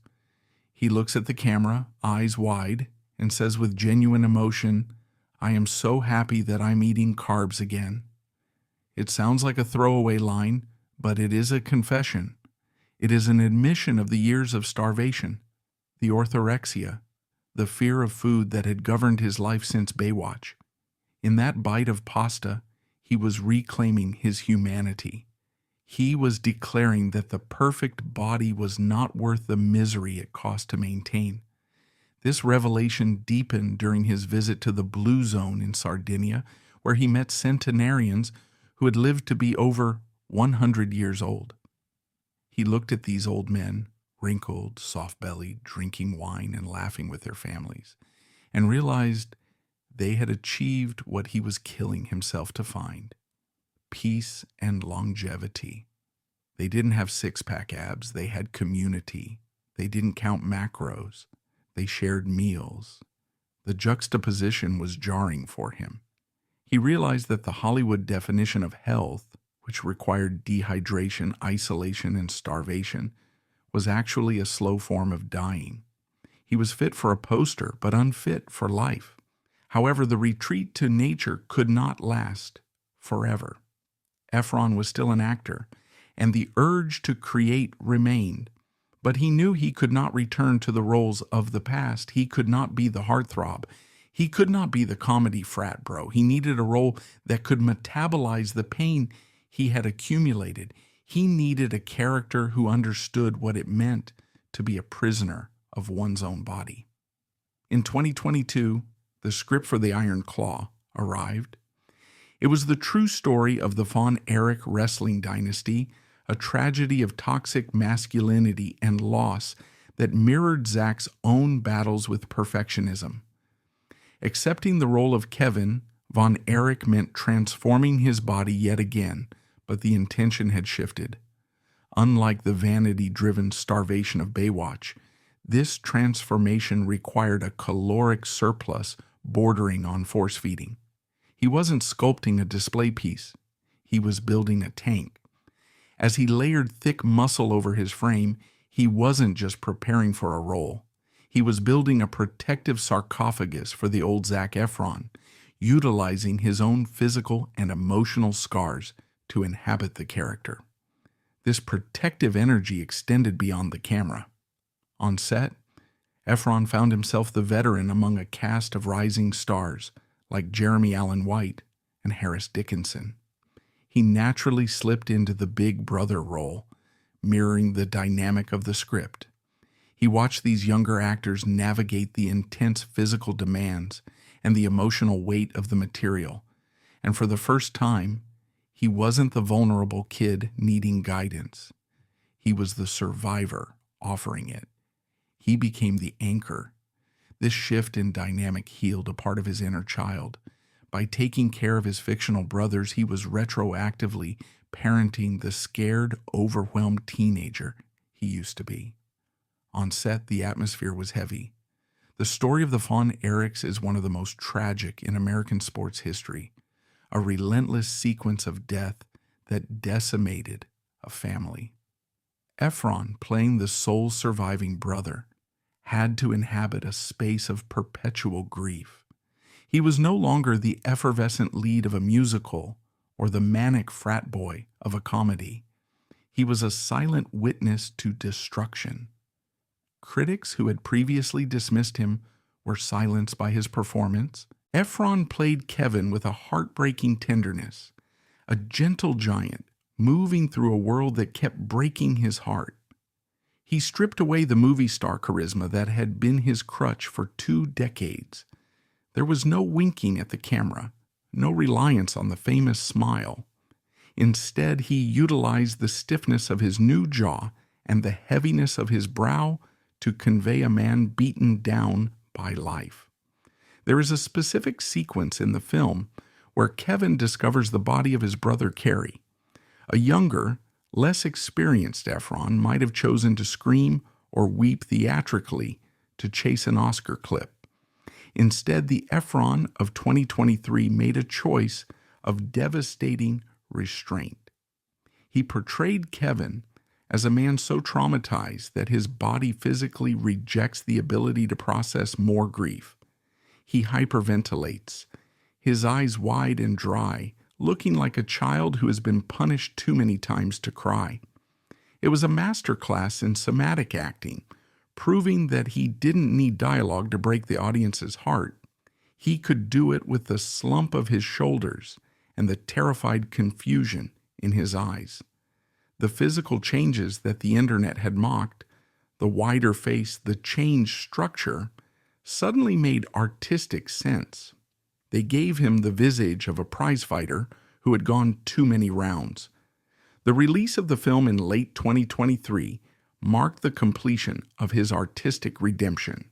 He looks at the camera, eyes wide, and says with genuine emotion, "I am so happy that I'm eating carbs again." It sounds like a throwaway line, but it is a confession. It is an admission of the years of starvation, the orthorexia, the fear of food that had governed his life since Baywatch. In that bite of pasta, he was reclaiming his humanity. He was declaring that the perfect body was not worth the misery it cost to maintain. This revelation deepened during his visit to the Blue Zone in Sardinia, where he met centenarians who had lived to be over 100 years old. He looked at these old men, wrinkled, soft-bellied, drinking wine and laughing with their families, and realized they had achieved what he was killing himself to find: peace and longevity. They didn't have six-pack abs, they had community. They didn't count macros, they shared meals. The juxtaposition was jarring for him. He realized that the Hollywood definition of health, which required dehydration, isolation, and starvation, was actually a slow form of dying. He was fit for a poster, but unfit for life. However, the retreat to nature could not last forever. Efron was still an actor, and the urge to create remained. But he knew he could not return to the roles of the past. He could not be the heartthrob. He could not be the comedy frat bro. He needed a role that could metabolize the pain he had accumulated. He needed a character who understood what it meant to be a prisoner of one's own body. In 2022, the script for The Iron Claw arrived. It was the true story of the Von Erich wrestling dynasty, a tragedy of toxic masculinity and loss that mirrored Zac's own battles with perfectionism. Accepting the role of Kevin, Von Erich meant transforming his body yet again, but the intention had shifted. Unlike the vanity-driven starvation of Baywatch, this transformation required a caloric surplus bordering on force-feeding. He wasn't sculpting a display piece. He was building a tank. As he layered thick muscle over his frame, he wasn't just preparing for a role. He was building a protective sarcophagus for the old Zac Efron, utilizing his own physical and emotional scars to inhabit the character. This protective energy extended beyond the camera. On set, Efron found himself the veteran among a cast of rising stars like Jeremy Allen White and Harris Dickinson. He naturally slipped into the big brother role, mirroring the dynamic of the script. He watched these younger actors navigate the intense physical demands and the emotional weight of the material, and for the first time, he wasn't the vulnerable kid needing guidance. He was the survivor offering it. He became the anchor. This shift in dynamic healed a part of his inner child. By taking care of his fictional brothers, he was retroactively parenting the scared, overwhelmed teenager he used to be. On set, the atmosphere was heavy. The story of the Von Erichs is one of the most tragic in American sports history, a relentless sequence of death that decimated a family. Efron, playing the sole surviving brother, had to inhabit a space of perpetual grief. He was no longer the effervescent lead of a musical or the manic frat boy of a comedy. He was a silent witness to destruction. Critics who had previously dismissed him were silenced by his performance. Efron played Kevin with a heartbreaking tenderness, a gentle giant moving through a world that kept breaking his heart. He stripped away the movie star charisma that had been his crutch for 2 decades. There was no winking at the camera, no reliance on the famous smile. Instead, he utilized the stiffness of his new jaw and the heaviness of his brow to convey a man beaten down by life. There is a specific sequence in the film where Kevin discovers the body of his brother Carrie. A younger, less experienced Efron might have chosen to scream or weep theatrically to chase an Oscar clip. Instead, the Efron of 2023 made a choice of devastating restraint. He portrayed Kevin as a man so traumatized that his body physically rejects the ability to process more grief. He hyperventilates, his eyes wide and dry, looking like a child who has been punished too many times to cry. It was a masterclass in somatic acting, proving that he didn't need dialogue to break the audience's heart. He could do it with the slump of his shoulders and the terrified confusion in his eyes. The physical changes that the internet had mocked, the wider face, the changed structure, suddenly made artistic sense. They gave him the visage of a prizefighter who had gone too many rounds. The release of the film in late 2023 marked the completion of his artistic redemption.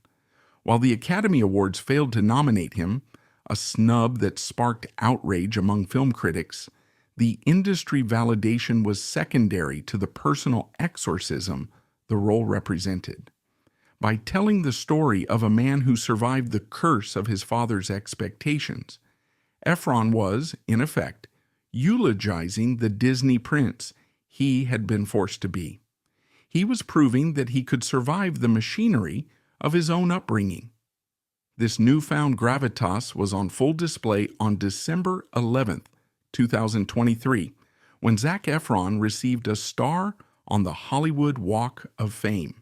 While the Academy Awards failed to nominate him, a snub that sparked outrage among film critics, the industry validation was secondary to the personal exorcism the role represented. By telling the story of a man who survived the curse of his father's expectations, Efron was, in effect, eulogizing the Disney prince he had been forced to be. He was proving that he could survive the machinery of his own upbringing. This newfound gravitas was on full display on December 11th, 2023, when Zac Efron received a star on the Hollywood Walk of Fame.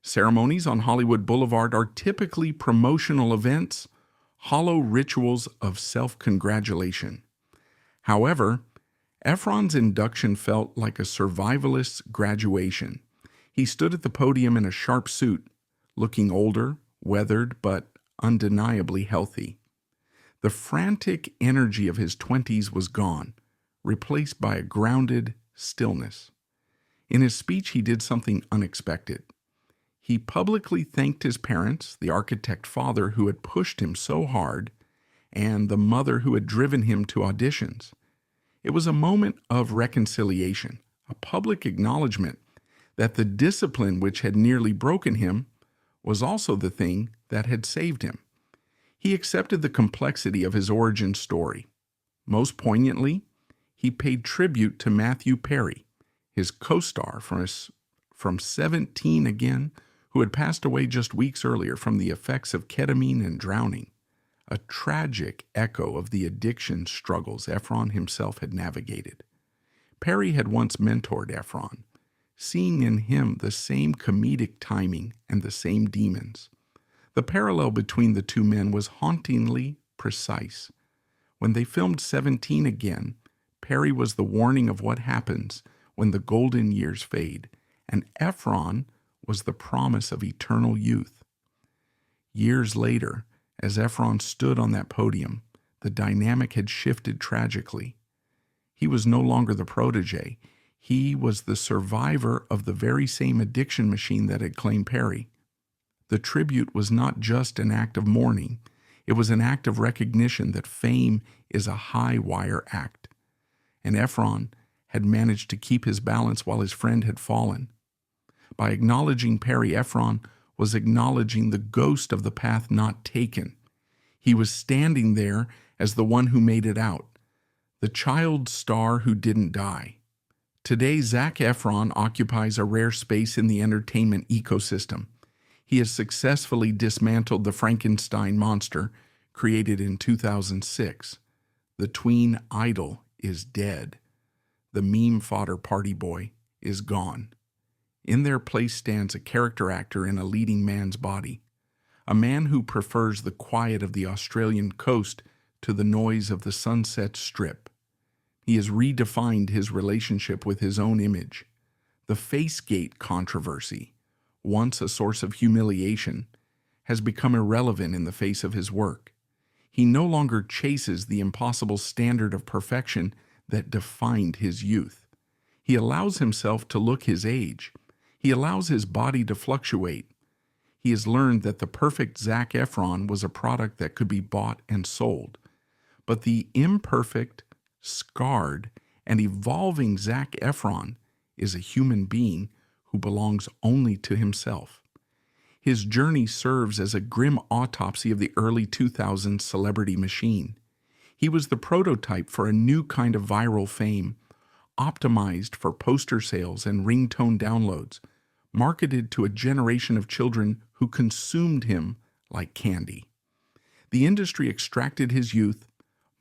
Ceremonies on Hollywood Boulevard are typically promotional events, hollow rituals of self-congratulation. However, Efron's induction felt like a survivalist's graduation. He stood at the podium in a sharp suit, looking older, weathered, but undeniably healthy. The frantic energy of his 20s was gone, replaced by a grounded stillness. In his speech, he did something unexpected. He publicly thanked his parents, the architect father who had pushed him so hard, and the mother who had driven him to auditions. It was a moment of reconciliation, a public acknowledgement that the discipline which had nearly broken him was also the thing that had saved him. He accepted the complexity of his origin story. Most poignantly, he paid tribute to Matthew Perry, his co-star from 17 Again, who had passed away just weeks earlier from the effects of ketamine and drowning, a tragic echo of the addiction struggles Efron himself had navigated. Perry had once mentored Efron, seeing in him the same comedic timing and the same demons. The parallel between the two men was hauntingly precise. When they filmed 17 Again, Perry was the warning of what happens when the golden years fade, and Efron was the promise of eternal youth. Years later, as Efron stood on that podium, the dynamic had shifted tragically. He was no longer the protege. He was the survivor of the very same addiction machine that had claimed Perry. The tribute was not just an act of mourning. It was an act of recognition that fame is a high-wire act. And Efron had managed to keep his balance while his friend had fallen. By acknowledging Perry, Efron was acknowledging the ghost of the path not taken. He was standing there as the one who made it out, the child star who didn't die. Today, Zac Efron occupies a rare space in the entertainment ecosystem. He has successfully dismantled the Frankenstein monster created in 2006. The tween idol is dead. The meme fodder party boy is gone. In their place stands a character actor in a leading man's body, a man who prefers the quiet of the Australian coast to the noise of the Sunset Strip. He has redefined his relationship with his own image. The Facegate controversy, once a source of humiliation, has become irrelevant in the face of his work. He no longer chases the impossible standard of perfection that defined his youth. He allows himself to look his age. He allows his body to fluctuate. He has learned that the perfect Zac Efron was a product that could be bought and sold. But the imperfect, scarred, and evolving Zac Efron is a human being who belongs only to himself. His journey serves as a grim autopsy of the early 2000s celebrity machine. He was the prototype for a new kind of viral fame, optimized for poster sales and ringtone downloads, marketed to a generation of children who consumed him like candy. The industry extracted his youth,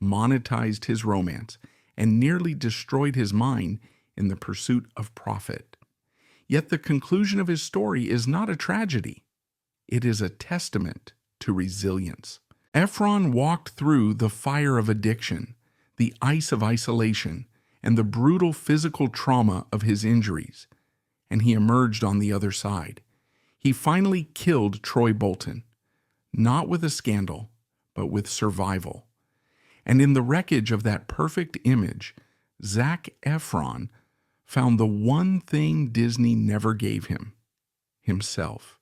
monetized his romance, and nearly destroyed his mind in the pursuit of profit. Yet the conclusion of his story is not a tragedy. It is a testament to resilience. Efron walked through the fire of addiction, the ice of isolation, and the brutal physical trauma of his injuries, and he emerged on the other side. He finally killed Troy Bolton, not with a scandal, but with survival. And in the wreckage of that perfect image, Zac Efron found the one thing Disney never gave him: himself.